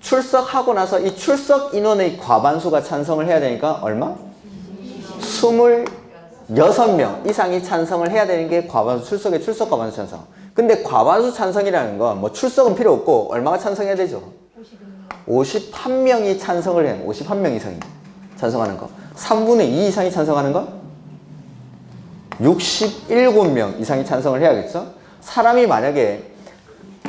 출석하고 나서 이 출석 인원의 과반수가 찬성을 해야 되니까 얼마? 26명 이상이 찬성을 해야 되는 게 과반수 출석에 출석 과반수 찬성. 근데 과반수 찬성이라는 건 뭐 출석은 필요 없고 얼마가 찬성해야 되죠? 51명이 찬성을 해요. 51명 이상이 찬성하는 거. 3분의 2 이상이 찬성하는 거? 67명 이상이 찬성을 해야겠죠? 사람이 만약에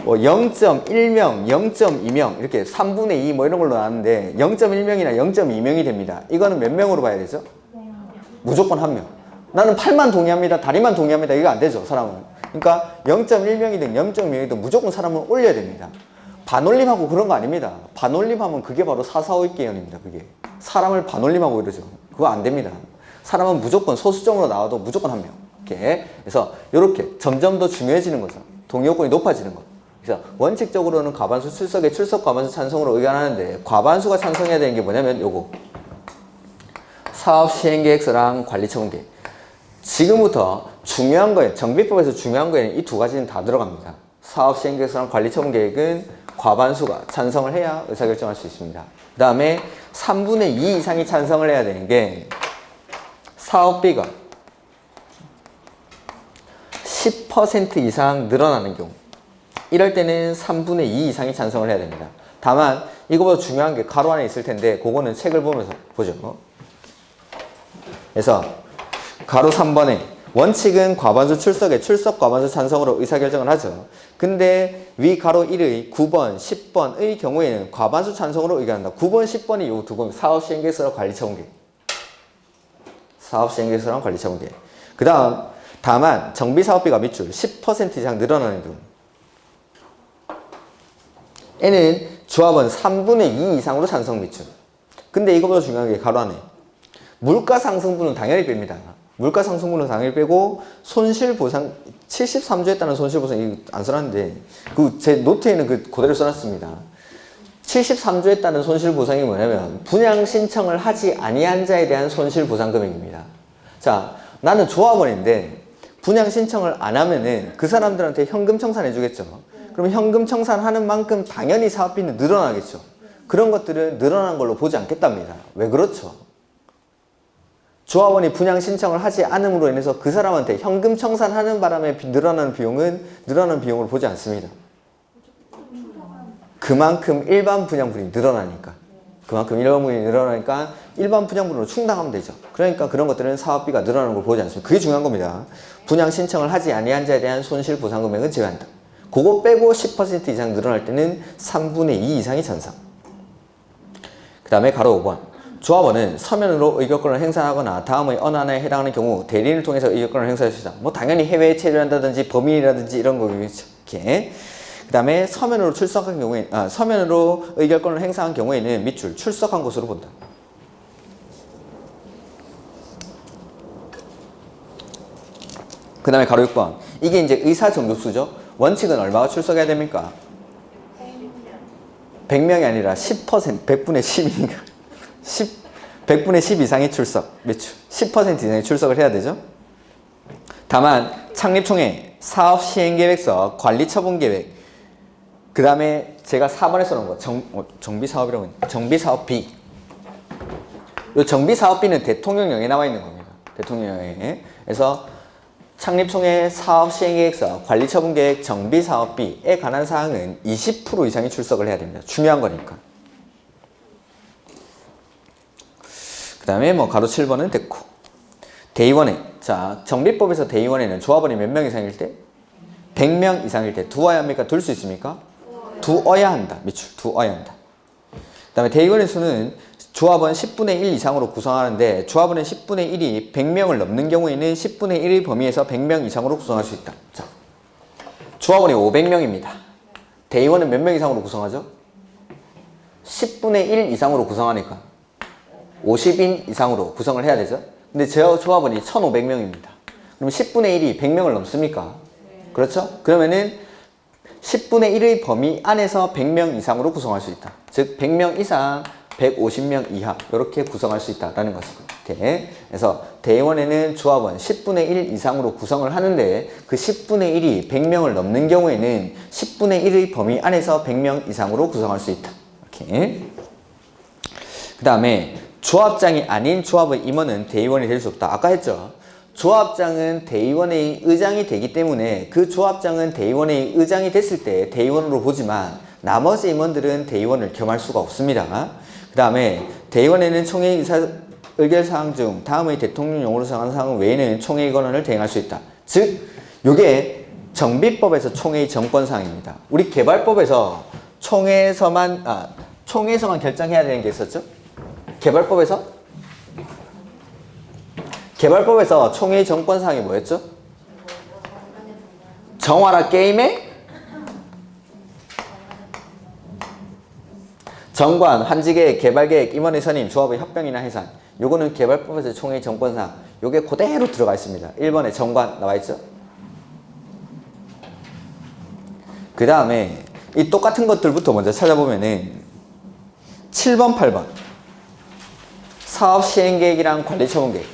뭐 0.1명, 0.2명 이렇게 3분의 2 뭐 이런 걸로 나왔는데 0.1명이나 0.2명이 됩니다. 이거는 몇 명으로 봐야 되죠? 무조건 한 명. 나는 팔만 동의합니다. 다리만 동의합니다. 이거 안 되죠, 사람은. 그러니까 0.1명이든 0.2명이든 무조건 사람은 올려야 됩니다. 반올림하고 그런 거 아닙니다. 반올림하면 그게 바로 445일 개헌입니다. 그게 사람을 반올림하고 이러죠. 그거 안 됩니다. 사람은 무조건 소수점으로 나와도 무조건 한 명. 이렇게. 그래서 이렇게 점점 더 중요해지는 거죠. 동의 요건이 높아지는 거. 그래서 원칙적으로는 과반수 출석에 출석 과반수 찬성으로 의견하는데, 과반수가 찬성해야 되는 게 뭐냐면 요거 사업 시행 계획서랑 관리 처분 계획. 지금부터 중요한 거예요. 정비법에서 중요한 거에는 이 두 가지는 다 들어갑니다. 사업 시행 계획서랑 관리 처분 계획은 과반수가 찬성을 해야 의사결정할 수 있습니다. 그 다음에 3분의 2 이상이 찬성을 해야 되는 게 사업비가 10% 이상 늘어나는 경우, 이럴 때는 3분의 2 이상이 찬성을 해야 됩니다. 다만 이거보다 중요한 게 가로 안에 있을 텐데 그거는 책을 보면서 보죠. 그래서 가로 3번에 원칙은 과반수 출석에 출석 과반수 찬성으로 의사결정을 하죠. 근데 위 가로 1의 9번, 10번의 경우에는 과반수 찬성으로 의견한다. 9번, 10번이 요 두 번 사업시행계획서랑 관리처분계획. 사업시행계획서랑 관리처분계획. 그 다음 다만 정비사업비가 밑줄 10% 이상 늘어나는 경우, 얘는 조합원 3분의 2 이상으로 찬성 밑줄. 근데 이거보다 중요한 게 가로 안에 물가상승분은 당연히 뺍니다. 물가상승분은 당연히 빼고 손실보상 73조에 따른 손실보상 이거 안 써놨는데 그 제 노트에는 그 그대로 써놨습니다. 73조에 따른 손실보상이 뭐냐면 분양 신청을 하지 아니한 자에 대한 손실보상 금액입니다. 자, 나는 조합원인데 분양 신청을 안 하면은 그 사람들한테 현금 청산해 주겠죠. 그럼 현금 청산하는 만큼 당연히 사업비는 늘어나겠죠. 그런 것들은 늘어난 걸로 보지 않겠답니다. 왜 그렇죠? 조합원이 분양 신청을 하지 않음으로 인해서 그 사람한테 현금 청산하는 바람에 늘어나는 비용을 보지 않습니다. 그만큼 일반 분양분이 늘어나니까. 일반 분양분으로 충당하면 되죠. 그러니까 그런 것들은 사업비가 늘어나는 걸 보지 않습니다. 그게 중요한 겁니다. 분양 신청을 하지 아니한 자에 대한 손실보상 금액은 제외한다. 그거 빼고 10% 이상 늘어날 때는 3분의 2 이상이 찬성. 그 다음에 가로 5번. 조합원은 서면으로 의결권을 행사하거나 다음의 어느 하나에 해당하는 경우 대리인을 통해서 의결권을 행사할 수 있다. 뭐 당연히 해외에 체류한다든지 범인이라든지 이런 거겠죠. 이렇게. 그 다음에 서면으로 출석한 경우에 서면으로 의결권을 행사한 경우에는 밑줄 출석한 것으로 본다. 그 다음에 가로 6번. 이게 이제 의사 정족수죠. 원칙은 얼마가 출석해야 됩니까? 100명이 아니라 10%, 100분의 10이니까 100분의 10 이상의 출석, 매출 10% 이상의 출석을 해야 되죠. 다만 창립총회, 사업시행계획서, 관리처분계획, 그 다음에 제가 4번에 써놓은 거 정비사업이라고 했는데 정비사업비. 이 정비사업비는 대통령령에 나와 있는 겁니다. 대통령령에. 그래서 창립총회 사업시행계획서, 관리처분계획, 정비사업비에 관한 사항은 20% 이상이 출석을 해야 됩니다. 중요한 거니까. 그 다음에 뭐 가로 7번은 됐고. 대의원회. 자, 정비법에서 대의원회는 조합원이 몇 명 이상일 때? 100명 이상일 때 두어야 합니까? 둘 수 있습니까? 두어야 한다. 미출. 두어야 한다. 그 다음에 대의원의 수는 조합원 10분의 1 이상으로 구성하는데 조합원의 10분의 1이 100명을 넘는 경우에는 10분의 1의 범위에서 100명 이상으로 구성할 수 있다. 자, 조합원이 500명입니다. 대의원은 몇 명 이상으로 구성하죠? 10분의 1 이상으로 구성하니까 50인 이상으로 구성을 해야 되죠. 근데 제 조합원이 1500명입니다. 그럼 10분의 1이 100명을 넘습니까? 그렇죠? 그러면은 10분의 1의 범위 안에서 100명 이상으로 구성할 수 있다. 즉 100명 이상 150명 이하 이렇게 구성할 수 있다라는 것이고. 그래서 대의원회는 조합원 10분의 1 이상으로 구성을 하는데 그 10분의 1이 100명을 넘는 경우에는 10분의 1의 범위 안에서 100명 이상으로 구성할 수 있다. 이렇게. 그 다음에 조합장이 아닌 조합의 임원은 대의원이 될 수 없다. 아까 했죠. 조합장은 대의원회의 의장이 되기 때문에 그 조합장은 대의원회의 의장이 됐을 때 대의원으로 보지만 나머지 임원들은 대의원을 겸할 수가 없습니다. 그 다음에 대의원회는 총회의 의결사항 중 다음의 대통령령으로 정한 사항 외에는 총회의 권한을 대행할 수 있다. 즉 이게 정비법에서 총회의 정권사항입니다. 우리 개발법에서 총회에서만 결정해야 되는 게 있었죠. 개발법에서 총회의 정권사항이 뭐였죠? 정화라 게임의 정관, 환지계획, 개발계획, 임원의 선임, 조합의 합병이나 해산. 요거는 개발법에서 총회의 정권사항. 요게 그대로 들어가 있습니다. 1번에 정관 나와 있죠? 그 다음에 이 똑같은 것들부터 먼저 찾아보면은 7번, 8번. 사업시행계획이랑 관리처분계획.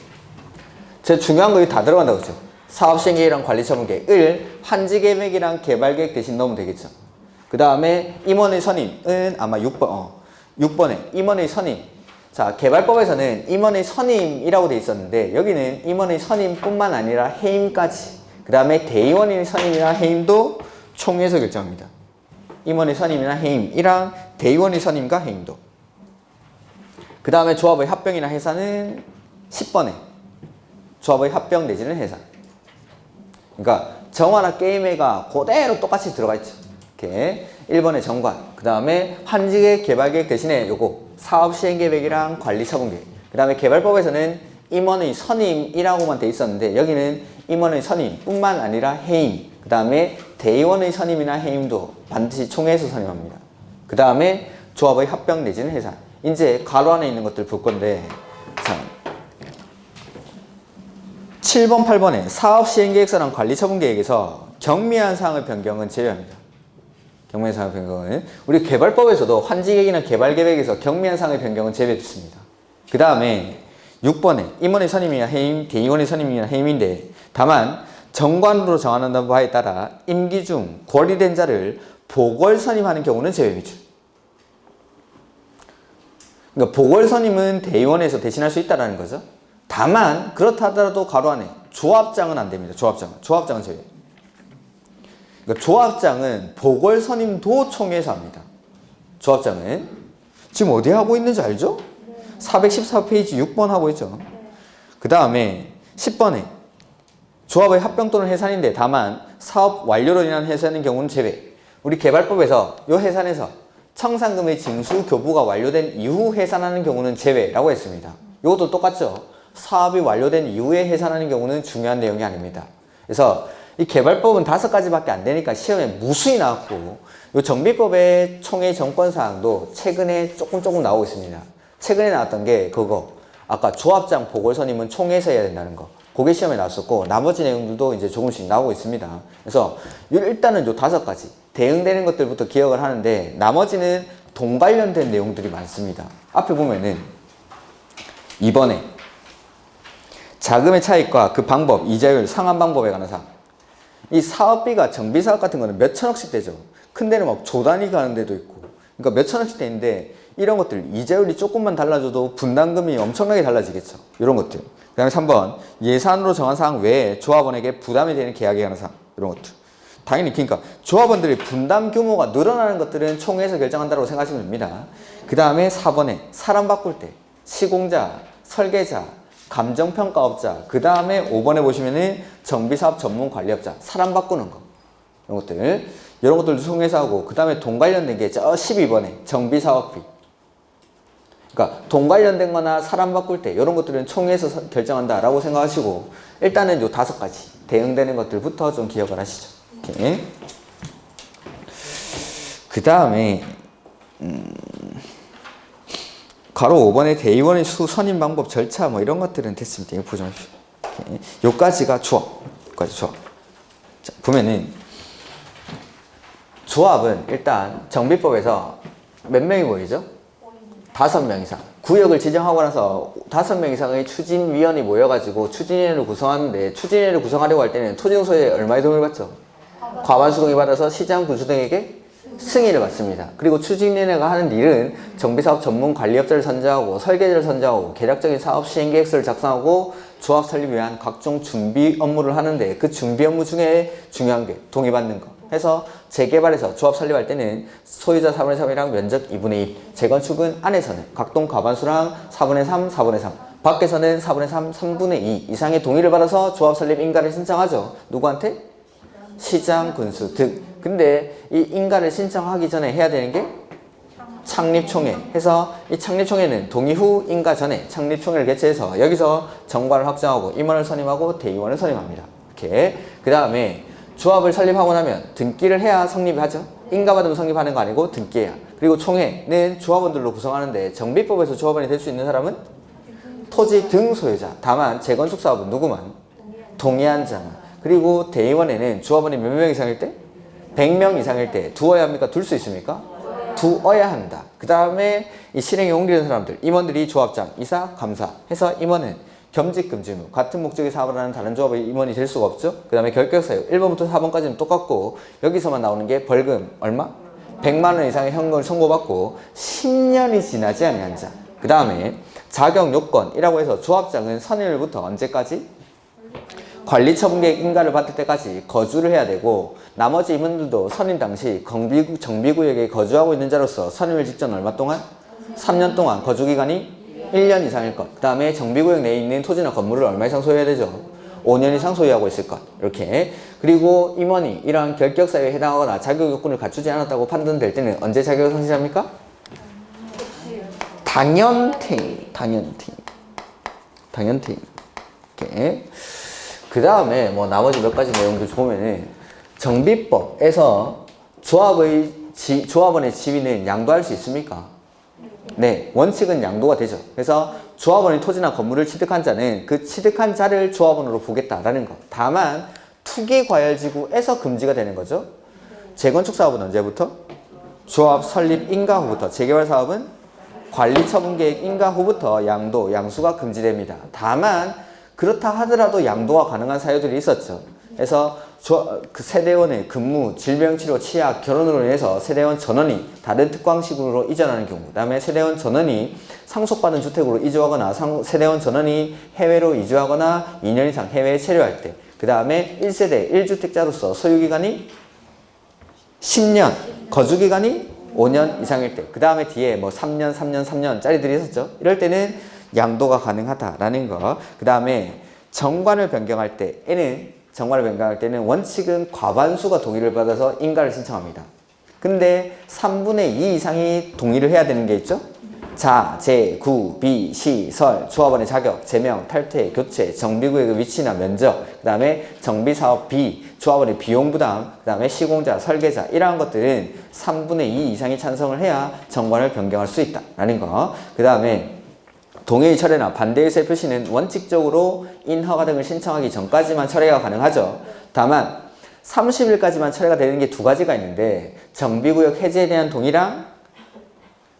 제일 중요한 거 다 들어간다고 했죠. 사업시행계획이랑 관리처분계획을 환지계획이랑 개발계획 대신 넣으면 되겠죠. 그 다음에 임원의 선임은 아마 6번에 임원의 선임. 자, 개발법에서는 임원의 선임이라고 돼 있었는데 여기는 임원의 선임뿐만 아니라 해임까지. 그 다음에 대의원의 선임이나 해임도 총회에서 결정합니다. 임원의 선임이나 해임이랑 대의원의 선임과 해임도. 그 다음에 조합의 합병이나 해산은 10번에 조합의 합병 내지는 해산. 그러니까 정화나 게임회가 그대로 똑같이 들어가 있죠. 이렇게 1번에 정관, 그 다음에 환지계획, 개발계획 대신에 요거 사업시행계획이랑 관리처분계획. 그 다음에 개발법에서는 임원의 선임이라고만 돼 있었는데 여기는 임원의 선임뿐만 아니라 해임, 그 다음에 대의원의 선임이나 해임도 반드시 총회에서 선임합니다. 그 다음에 조합의 합병 내지는 해산. 이제 가로 안에 있는 것들 볼 건데, 자, 7번, 8번에 사업시행계획서랑 관리처분계획에서 경미한 사항의 변경은 제외합니다. 경미한 사항의 변경은 우리 개발법에서도 환지계획이나 개발계획에서 경미한 사항의 변경은 제외됐습니다. 그 다음에 6번에 임원의 선임이나 해임, 대의원의 선임이나 해임인데 다만 정관으로 정하는 바에 따라 임기 중 고리된 자를 보궐 선임하는 경우는 제외입니다. 그러니까 보궐 선임은 대의원에서 대신할 수 있다는 거죠. 다만 그렇다 하더라도 가로 안에 조합장은 안 됩니다. 조합장은 제외. 그러니까 조합장은 보궐 선임도 총회에서 합니다. 조합장은 지금 어디 하고 있는지 알죠? 414페이지 6번 하고 있죠. 그 다음에 10번에 조합의 합병 또는 해산인데 다만 사업 완료로 인한 해산인 경우는 제외. 우리 개발법에서 이 해산에서 청산금의 징수 교부가 완료된 이후 해산하는 경우는 제외라고 했습니다. 이것도 똑같죠. 사업이 완료된 이후에 해산하는 경우는 중요한 내용이 아닙니다. 그래서 이 개발법은 5가지밖에 안 되니까 시험에 무수히 나왔고 이 정비법의 총회 정권사항도 최근에 조금 나오고 있습니다. 최근에 나왔던 게 그거 아까 조합장 보궐선임은 총회에서 해야 된다는 거, 그게 시험에 나왔었고 나머지 내용들도 이제 조금씩 나오고 있습니다. 그래서 일단은 요 5가지 대응되는 것들부터 기억을 하는데 나머지는 돈 관련된 내용들이 많습니다. 앞에 보면은 2번에 자금의 차익과 그 방법, 이자율, 상환 방법에 관한 사항. 이 사업비가 정비사업 같은 거는 몇 천억씩 되죠. 큰 데는 막 조 단위 가는 데도 있고. 그러니까 몇천 원씩 돼 있는데 이런 것들 이자율이 조금만 달라져도 분담금이 엄청나게 달라지겠죠. 이런 것들. 그 다음에 3번 예산으로 정한 사항 외에 조합원에게 부담이 되는 계약에 관한 사항. 이런 것들. 당연히 그러니까 조합원들의 분담 규모가 늘어나는 것들은 총회에서 결정한다고 생각하시면 됩니다. 그 다음에 4번에 사람 바꿀 때 시공자, 설계자, 감정평가업자, 그 다음에 5번에 보시면은 정비사업 전문관리업자, 사람 바꾸는 거. 이런 것들도 총회에서 하고, 그 다음에 돈 관련된 게 저 12번에 정비사업비. 그러니까 돈 관련된 거나 사람 바꿀 때 이런 것들은 총회에서 결정한다라고 생각하시고, 일단은 요 5가지 대응되는 것들부터 좀 기억을 하시죠. 이렇게. 그 다음에 가로 5번에 대의원의 수, 선임 방법, 절차 뭐 이런 것들은 됐습니다. 이거 보정하십시오. 요까지가 조합. 요까지 조합. 자, 보면은 조합은 일단 정비법에서 몇 명이 모이죠? 5명 이상. 구역을 지정하고 나서 5명 이상의 추진위원이 모여가지고 추진위원회를 구성하는데, 추진위원회를 구성하려고 할 때는 토지공소에 얼마의 동의를 받죠? 과반수 동의 받아서 시장 군수 등에게 승인을 받습니다. 그리고 추진위원회가 하는 일은 정비사업 전문관리업자를 선정하고, 설계자를 선정하고, 계략적인 사업 시행계획서를 작성하고, 조합 설립을 위한 각종 준비 업무를 하는데, 그 준비 업무 중에 중요한 게 동의받는 거. 해서 재개발에서 조합 설립할 때는 소유자 4분의 3이랑 면적 2분의 1, 재건축은 안에서는 각동 과반수랑 4분의 3, 4분의 3, 밖에서는 4분의 3, 3분의 2 이상의 동의를 받아서 조합 설립 인가를 신청하죠. 누구한테? 시장, 군수 등. 근데 이 인가를 신청하기 전에 해야 되는 게 창립총회. 해서 이 창립총회는 동의 후 인가 전에 창립총회를 개최해서 여기서 정관을 확정하고 임원을 선임하고 대의원을 선임합니다. 이렇게. 그 다음에 조합을 설립하고 나면 등기를 해야 성립하죠. 인가받으면 성립하는 거 아니고 등기해야. 그리고 총회는 조합원들로 구성하는데, 정비법에서 조합원이 될 수 있는 사람은 토지 등 소유자. 다만 재건축 사업은 누구만? 동의한 자만. 그리고 대의원에는 조합원이 몇 명 이상일 때? 100명 이상일 때 두어야 합니까? 둘 수 있습니까? 두어야 한다. 그 다음에 이 실행에 옮기는 사람들, 임원들이 조합장, 이사, 감사 해서 임원은 겸직 금지 후 같은 목적의 사업을 하는 다른 조합의 임원이 될 수가 없죠. 그 다음에 결격사유 1번부터 4번까지는 똑같고, 여기서만 나오는 게 벌금 얼마? 100만 원 이상의 현금을 청구받고 10년이 지나지 아니한 자. 그 다음에 자격 요건이라고 해서 조합장은 선임일부터 언제까지? 관리처분계획 인가를 받을 때까지 거주를 해야 되고, 나머지 임원들도 선임 당시 정비구역에 거주하고 있는 자로서 선임일 직전 얼마 동안? 3년 동안 거주기간이 1년 이상일 것. 그 다음에 정비구역 내에 있는 토지나 건물을 얼마 이상 소유해야 되죠? 5년 이상 소유하고 있을 것. 이렇게. 그리고 임원이 이러한 결격사유에 해당하거나 자격 요건을 갖추지 않았다고 판단될 때는 언제 자격을 상실합니까? 당연퇴임. 이렇게. 그 다음에 뭐 나머지 몇 가지 내용들 보면은 정비법에서 조합원의 지위는 양도할 수 있습니까? 네, 원칙은 양도가 되죠. 그래서 조합원의 토지나 건물을 취득한 자는 그 취득한 자를 조합원으로 보겠다라는 거. 다만 투기과열지구에서 금지가 되는 거죠. 재건축 사업은 언제부터? 조합 설립 인가 후부터. 재개발 사업은 관리처분계획 인가 후부터 양수가 금지됩니다. 다만 그렇다 하더라도 양도가 가능한 사유들이 있었죠. 그래서 그 세대원의 근무, 질병치료, 치약, 결혼으로 인해서 세대원 전원이 다른 특광식으로 이전하는 경우, 그 다음에 세대원 전원이 상속받은 주택으로 이주하거나 세대원 전원이 해외로 이주하거나 2년 이상 해외에 체류할 때, 그 다음에 1세대 1주택자로서 소유기간이 10년, 거주기간이 5년 이상일 때, 그 다음에 뒤에 뭐 3년짜리들이 있었죠. 이럴 때는 양도가 가능하다라는 거. 그 다음에 정관을 변경할 때는 원칙은 과반수가 동의를 받아서 인가를 신청합니다. 근데 3분의 2 이상이 동의를 해야 되는 게 있죠? 자, 재, 구, 비, 시, 설, 조합원의 자격, 제명, 탈퇴, 교체, 정비구역의 위치나 면적, 그 다음에 정비사업비, 조합원의 비용 부담, 그 다음에 시공자, 설계자, 이러한 것들은 3분의 2 이상이 찬성을 해야 정관을 변경할 수 있다라는 거. 그 다음에 동의 철회나 반대 의사의 표시는 원칙적으로 인허가 등을 신청하기 전까지만 철회가 가능하죠. 다만 30일까지만 철회가 되는 게 2가지가 있는데, 정비구역 해제에 대한 동의랑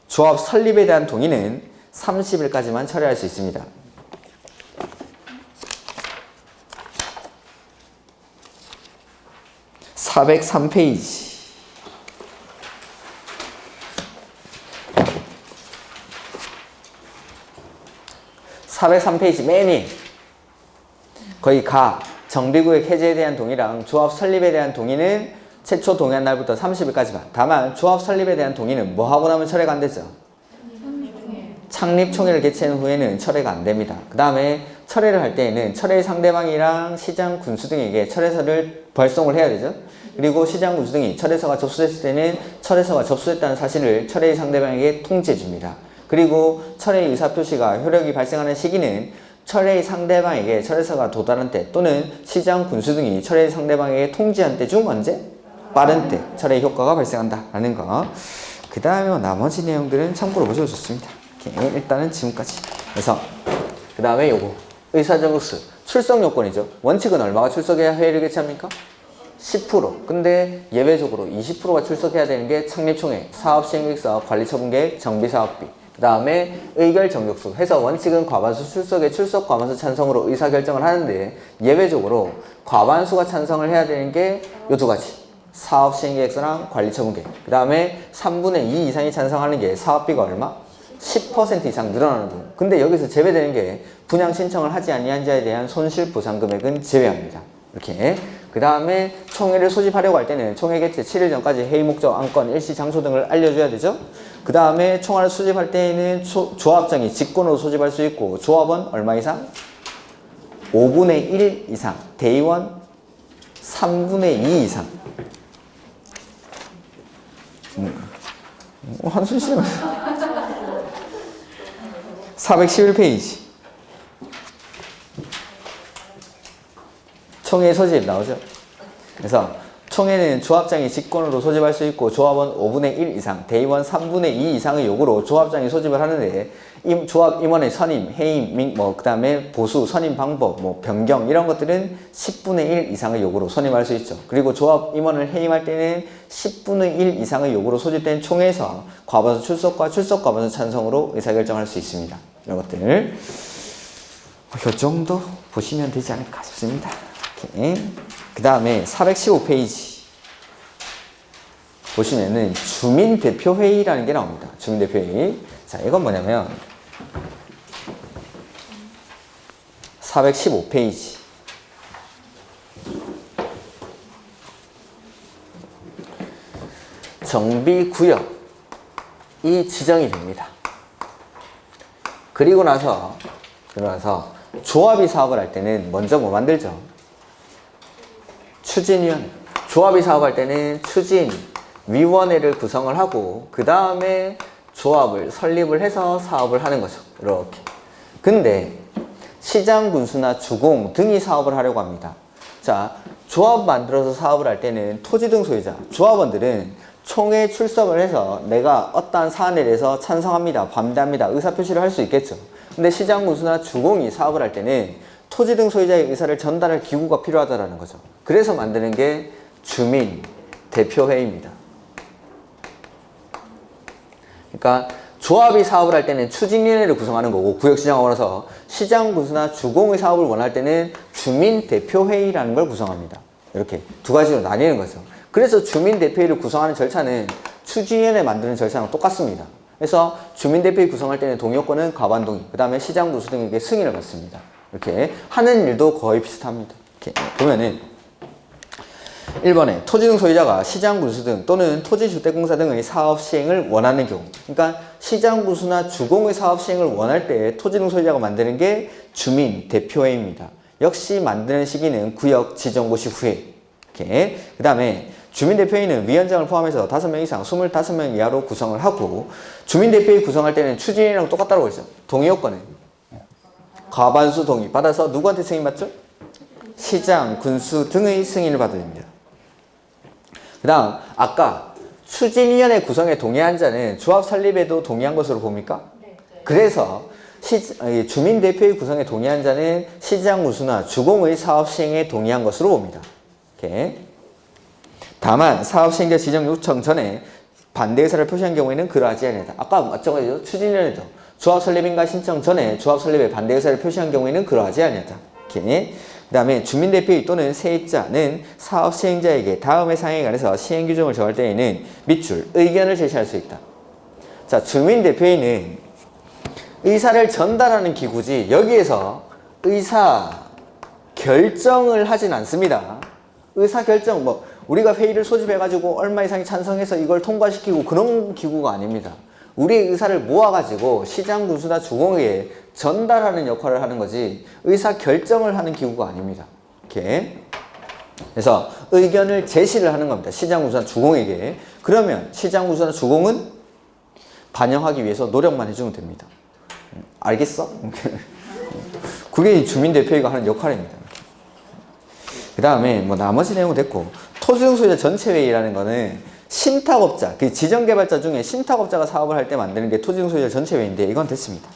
조합 설립에 대한 동의는 30일까지만 철회할 수 있습니다. 403페이지. 403페이지 맨 위. 거의 정비구역 해제에 대한 동의랑 조합 설립에 대한 동의는 최초 동의한 날부터 30일까지만. 다만 조합 설립에 대한 동의는 뭐 하고 나면 철회가 안 되죠? 창립총회를 개최한 후에는 철회가 안 됩니다. 그 다음에 철회를 할 때에는 철회 상대방이랑 시장 군수 등에게 철회서를 발송을 해야 되죠. 그리고 시장 군수 등이 철회서가 접수됐을 때는 철회서가 접수됐다는 사실을 철회 상대방에게 통지해 줍니다. 그리고 철회 의사표시가 효력이 발생하는 시기는 철회 상대방에게 철회서가 도달한 때 또는 시장 군수 등이 철회 상대방에게 통지한 때 중 언제? 빠른 때 철회 효과가 발생한다라는 거. 그 다음에 나머지 내용들은 참고로 보셔도 좋습니다. 일단은 지금까지. 그래서 그 다음에 요거 의사정국수 출석 요건이죠. 원칙은 얼마가 출석해야 회의를 개최합니까? 10%. 근데 예외적으로 20%가 출석해야 되는 게 창립총회, 사업시행계획서, 관리처분계획, 정비사업비. 그 다음에 의결 정격수 해서 원칙은 과반수 출석에 출석 과반수 찬성으로 의사결정을 하는데 예외적으로 과반수가 찬성을 해야 되는 게 요 두 가지. 사업시행계획서랑 관리처분계획. 그 다음에 3분의 2 이상이 찬성하는 게 사업비가 얼마? 10% 이상 늘어나는 거. 근데 여기서 제외되는 게 분양 신청을 하지 아니한 자에 대한 손실 보상 금액은 제외합니다. 이렇게. 그 다음에 총회를 소집하려고 할 때는 총회 개최 7일 전까지 회의 목적, 안건, 일시, 장소 등을 알려줘야 되죠. 그 다음에 총회를 소집할 때에는 조합장이 직권으로 소집할 수 있고 조합원 얼마 이상? 5분의 1 이상. 대의원 3분의 2 이상. 한순 씨는 411페이지. 총회 소집 나오죠? 그래서 총회는 조합장이 직권으로 소집할 수 있고 조합원 5분의 1 이상, 대의원 3분의 2 이상의 요구로 조합장이 소집을 하는데 조합 임원의 선임, 해임, 그 다음에 보수, 선임 방법, 변경 이런 것들은 10분의 1 이상의 요구로 선임할 수 있죠. 그리고 조합 임원을 해임할 때는 10분의 1 이상의 요구로 소집된 총회에서 과반수 출석과 출석 과반수 찬성으로 의사결정할 수 있습니다. 이런 것들 이 정도 보시면 되지 않을까 싶습니다. 그 다음에 415페이지 보시면은 주민대표회의라는 게 나옵니다. 주민대표회의. 자, 이건 뭐냐면 415페이지 정비구역이 지정이 됩니다. 그리고 나서 조합이 사업을 할 때는 먼저 뭐 만들죠? 추진위원회. 조합이 사업할 때는 추진위원회를 구성을 하고 그 다음에 조합을 설립을 해서 사업을 하는 거죠. 이렇게. 근데 시장 군수나 주공 등이 사업을 하려고 합니다. 자, 조합 만들어서 사업을 할 때는 토지 등 소유자, 조합원들은 총회 출석을 해서 내가 어떠한 사안에 대해서 찬성합니다, 반대합니다, 의사표시를 할 수 있겠죠. 근데 시장 군수나 주공이 사업을 할 때는 토지 등 소유자의 의사를 전달할 기구가 필요하다는 거죠. 그래서 만드는 게 주민 대표회의입니다. 그러니까 조합이 사업을 할 때는 추진위원회를 구성하는 거고 구역시장으로서 시장 군수나 주공의 사업을 원할 때는 주민 대표회의라는 걸 구성합니다. 이렇게 두 가지로 나뉘는 거죠. 그래서 주민 대표회의를 구성하는 절차는 추진위원회 만드는 절차랑 똑같습니다. 그래서 주민 대표회의 구성할 때는 동의요건은 과반동의, 그 다음에 시장 군수 등에게 승인을 받습니다. 이렇게 하는 일도 거의 비슷합니다. 이렇게 보면은 1번에 토지 등 소유자가 시장 군수 등 또는 토지주택공사 등의 사업 시행을 원하는 경우, 그러니까 시장 군수나 주공의 사업 시행을 원할 때 토지 등 소유자가 만드는 게 주민 대표회의입니다. 역시 만드는 시기는 구역 지정 고시 후에. 이렇게. 그 다음에 주민대표회의는 위원장을 포함해서 5명 이상 25명 이하로 구성을 하고, 주민대표회의 구성할 때는 추진이랑 똑같다고 했죠. 동의요건은 과반수 동의 받아서 누구한테 승인받죠? 시장, 군수 등의 승인을 받아야 됩니다. 그 다음 아까 추진위원회 구성에 동의한 자는 조합 설립에도 동의한 것으로 봅니까? 네. 그래서 주민대표회의 구성에 동의한 자는 시장, 군수나 주공의 사업 시행에 동의한 것으로 봅니다. 이렇게. 다만 사업 시행자 지정 요청 전에 반대 의사를 표시한 경우에는 그러하지 아니하다. 아까 마찬가지죠. 추진위원회도 조합 설립인가 신청 전에 조합 설립에 반대 의사를 표시한 경우에는 그러하지 아니하다. 이렇게. 그 다음에 주민대표회의 또는 세입자는 사업 시행자에게 다음의 사항에 관해서 시행 규정을 정할 때에는 밑줄 의견을 제시할 수 있다. 자, 주민대표회의는 의사를 전달하는 기구지 여기에서 의사 결정을 하진 않습니다. 의사 결정 뭐 우리가 회의를 소집해가지고 얼마 이상이 찬성해서 이걸 통과시키고 그런 기구가 아닙니다. 우리의 의사를 모아가지고 시장 군수나 주공에게 전달하는 역할을 하는 거지 의사 결정을 하는 기구가 아닙니다. 이렇게 그래서 의견을 제시를 하는 겁니다. 시장 군수나 주공에게. 그러면 시장 군수나 주공은 반영하기 위해서 노력만 해주면 됩니다. 알겠어? 그게 주민대표회가 하는 역할입니다. 그 다음에 뭐 나머지 내용은 됐고 토지등 소유자 전체 회의라는 거는 신탁업자, 그 지정개발자 중에 신탁업자가 사업을 할 때 만드는 게 토지등 소유자 전체 회의인데 이건 됐습니다.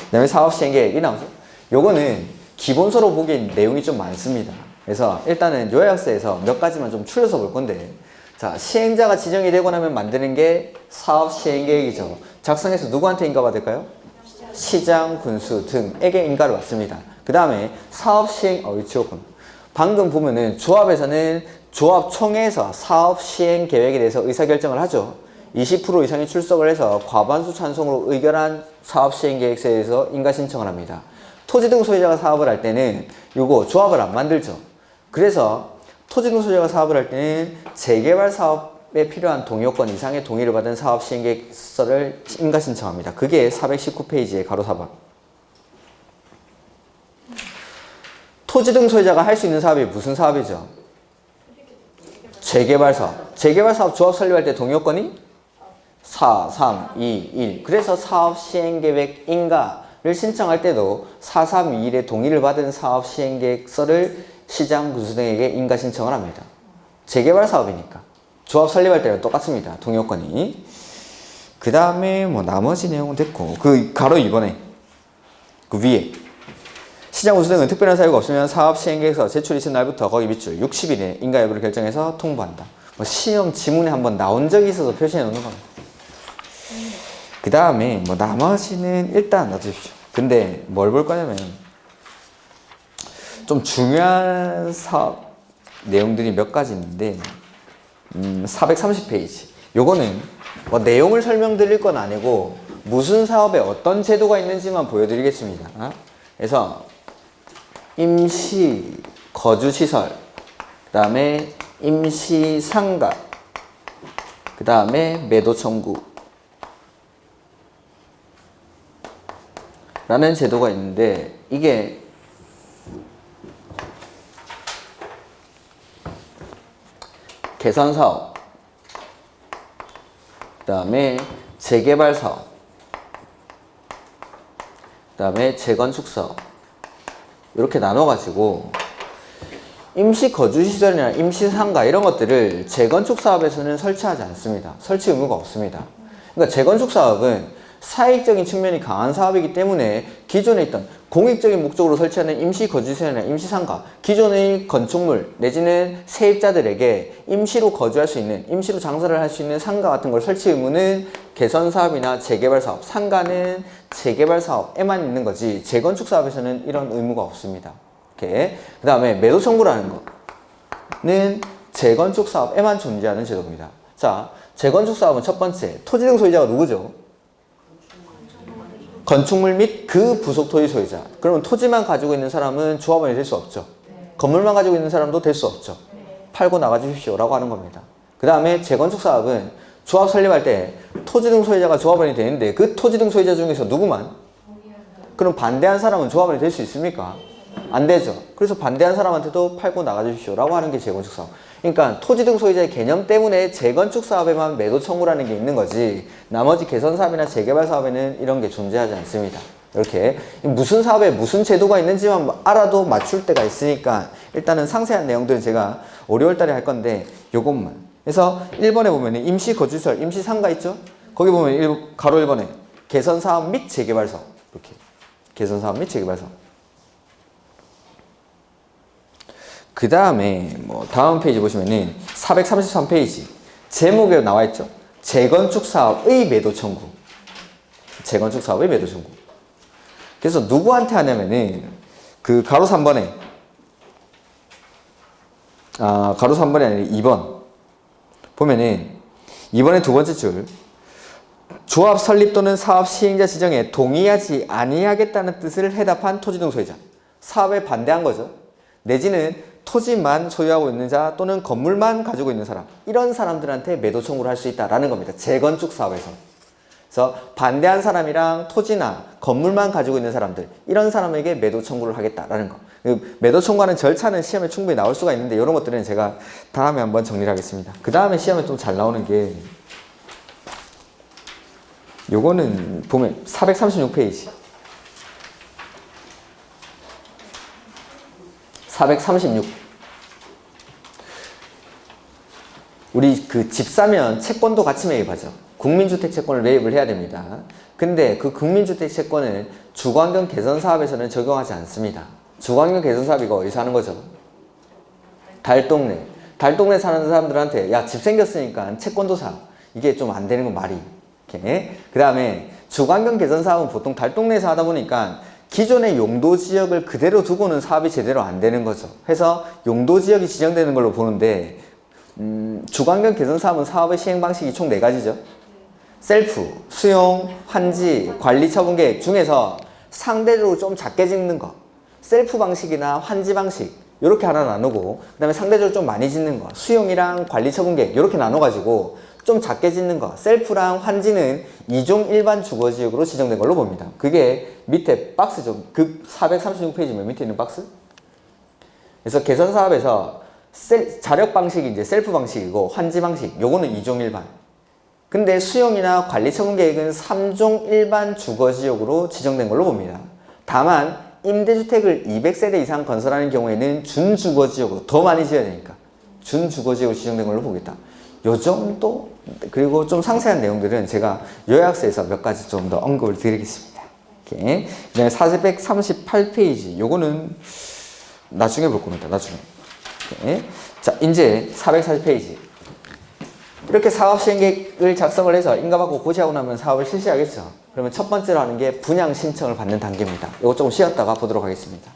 그 다음에 사업시행계획이 나오죠. 요거는 기본서로 보기엔 내용이 좀 많습니다. 그래서 일단은 요약서에서 몇 가지만 좀 추려서 볼 건데 자, 시행자가 지정이 되고 나면 만드는 게 사업시행계획이죠. 작성해서 누구한테 인가가 될까요? 시장, 군수 등에게 인가를 받습니다. 그 다음에 사업시행, 지웠군. 방금 보면은 조합에서는 조합총회에서 사업시행계획에 대해서 의사결정을 하죠. 20% 이상이 출석을 해서 과반수 찬성으로 의결한 사업시행계획서에 대해서 인가신청을 합니다. 토지 등 소유자가 사업을 할 때는 요거 조합을 안 만들죠. 그래서 토지 등 소유자가 사업을 할 때는 재개발 사업에 필요한 동의요건 이상의 동의를 받은 사업시행계획서를 인가신청합니다. 그게 419페이지의 가로 4번. 토지 등 소유자가 할 수 있는 사업이 무슨 사업이죠? 재개발 사업. 재개발 사업 조합 설립할 때 동의요건이 4, 3, 2, 1. 그래서 사업시행계획 인가를 신청할 때도 4, 3, 2, 1의 동의를 받은 사업시행계획서를 시장, 군수 등에게 인가 신청을 합니다. 재개발 사업이니까. 조합 설립할 때는 똑같습니다. 동의요건이. 그 다음에 뭐 나머지 내용은 됐고 그 가로 2번에 그 위에 시장 군수 등은 특별한 사유가 없으면 사업시행계획서 제출 이전 날부터 거기 밑줄 60일에 인가 여부를 결정해서 통보한다. 뭐 시험 지문에 한번 나온 적이 있어서 표시해 놓는 겁니다. 그 다음에 뭐 나머지는 일단 놔두십시오. 근데 뭘 볼 거냐면 좀 중요한 사업 내용들이 몇 가지 있는데 430페이지 요거는 뭐 내용을 설명드릴 건 아니고 무슨 사업에 어떤 제도가 있는지만 보여드리겠습니다. 그래서 임시 거주시설, 그 다음에 임시 상가, 그 다음에 매도 청구 라는 제도가 있는데 이게 개선사업, 그 다음에 재개발사업, 그 다음에 재건축사업 이렇게 나눠가지고 임시거주시설이나 임시상가 이런 것들을 재건축사업에서는 설치하지 않습니다. 설치 의무가 없습니다. 그러니까 재건축사업은 사익적인 측면이 강한 사업이기 때문에 기존에 있던 공익적인 목적으로 설치하는 임시거주시설이나 임시상가, 기존의 건축물 내지는 세입자들에게 임시로 거주할 수 있는, 임시로 장사를 할 수 있는 상가 같은 걸 설치 의무는 개선사업이나 재개발사업, 상가는 재개발사업에만 있는 거지 재건축사업에서는 이런 의무가 없습니다. 이렇게. 그 다음에 매도 청구라는 거는 재건축사업에만 존재하는 제도입니다. 자, 재건축사업은 첫 번째, 토지 등 소유자가 누구죠? 건축물 및 그 부속 토지 소유자. 그러면 토지만 가지고 있는 사람은 조합원이 될 수 없죠. 건물만 가지고 있는 사람도 될 수 없죠. 팔고 나가 주십시오 라고 하는 겁니다. 그 다음에 재건축 사업은 조합 설립할 때 토지 등 소유자가 조합원이 되는데 그 토지 등 소유자 중에서 누구만? 그럼 반대한 사람은 조합원이 될 수 있습니까? 안 되죠. 그래서 반대한 사람한테도 팔고 나가 주십시오 라고 하는 게 재건축 사업. 그러니까 토지 등 소유자의 개념 때문에 재건축 사업에만 매도 청구라는 게 있는 거지 나머지 개선 사업이나 재개발 사업에는 이런 게 존재하지 않습니다. 이렇게 무슨 사업에 무슨 제도가 있는지만 알아도 맞출 때가 있으니까 일단은 상세한 내용들은 제가 5, 6월 달에 할 건데 요것만. 그래서 1번에 보면 임시 거주시설, 임시 상가 있죠? 거기 보면 가로 1번에 개선 사업 및 재개발 사업 이렇게 개선 사업 및 재개발 사업. 그 다음에 뭐 다음 페이지 보시면은 433페이지 제목에 나와 있죠. 재건축 사업의 매도 청구. 재건축 사업의 매도 청구. 그래서 누구한테 하냐면은 그 가로 3번에 가로 3번이 아니라 2번 보면은 2번의 두 번째 줄 조합 설립 또는 사업 시행자 지정에 동의하지 아니하겠다는 뜻을 해답한 토지 등 소유자. 사업에 반대한 거죠. 내지는 토지만 소유하고 있는 자 또는 건물만 가지고 있는 사람. 이런 사람들한테 매도 청구를 할 수 있다라는 겁니다. 재건축 사업에서. 그래서 반대한 사람이랑 토지나 건물만 가지고 있는 사람들, 이런 사람에게 매도 청구를 하겠다라는 거. 매도 청구하는 절차는 시험에 충분히 나올 수가 있는데 이런 것들은 제가 다음에 한번 정리를 하겠습니다. 그 다음에 시험에 좀 잘 나오는 게 요거는 보면 436페이지 436 우리 그 집 사면 채권도 같이 매입하죠. 국민주택 채권을 매입을 해야 됩니다. 근데 그 국민주택 채권을 주거환경 개선 사업에서는 적용하지 않습니다. 주거환경 개선 사업 이거 어디서 하는 거죠? 달동네. 달동네 사는 사람들한테 야, 집 생겼으니까 채권도 사. 이게 좀 안 되는 건 말이. 그 다음에 주거환경 개선 사업은 보통 달동네에서 하다 보니까 기존의 용도 지역을 그대로 두고는 사업이 제대로 안 되는 거죠. 해서 용도 지역이 지정되는 걸로 보는데 주거환경 개선 사업은 사업의 시행 방식이 총 4가지죠. 셀프, 수용, 환지, 관리 처분 계획 중에서 상대적으로 좀 작게 짓는 거. 셀프 방식이나 환지 방식 이렇게 하나 나누고 그 다음에 상대적으로 좀 많이 짓는 거. 수용이랑 관리 처분 계획 이렇게 나눠가지고 좀 작게 짓는 거. 셀프랑 환지는 2종 일반 주거지역으로 지정된 걸로 봅니다. 그게 밑에 박스죠. 그 436페이지면 밑에 있는 박스. 그래서 개선 사업에서 자력 방식이 이제 셀프 방식이고 환지 방식 요거는 2종 일반. 근데 수용이나 관리 처분 계획은 3종 일반 주거지역으로 지정된 걸로 봅니다. 다만 임대주택을 200세대 이상 건설하는 경우에는 준주거지역으로 더 많이 지어야 되니까 준주거지역으로 지정된 걸로 보겠다. 요 정도. 그리고 좀 상세한 내용들은 제가 요약서에서 몇 가지 좀 더 언급을 드리겠습니다. 이렇게. 그다음에 438페이지 요거는 나중에 볼 겁니다. 나중에. 이렇게. 자, 이제 440페이지. 이렇게 사업 시행계획을 작성을 해서 인가받고 고시하고 나면 사업을 실시하겠죠. 그러면 첫 번째로 하는 게 분양 신청을 받는 단계입니다. 이거 조금 쉬었다가 보도록 하겠습니다.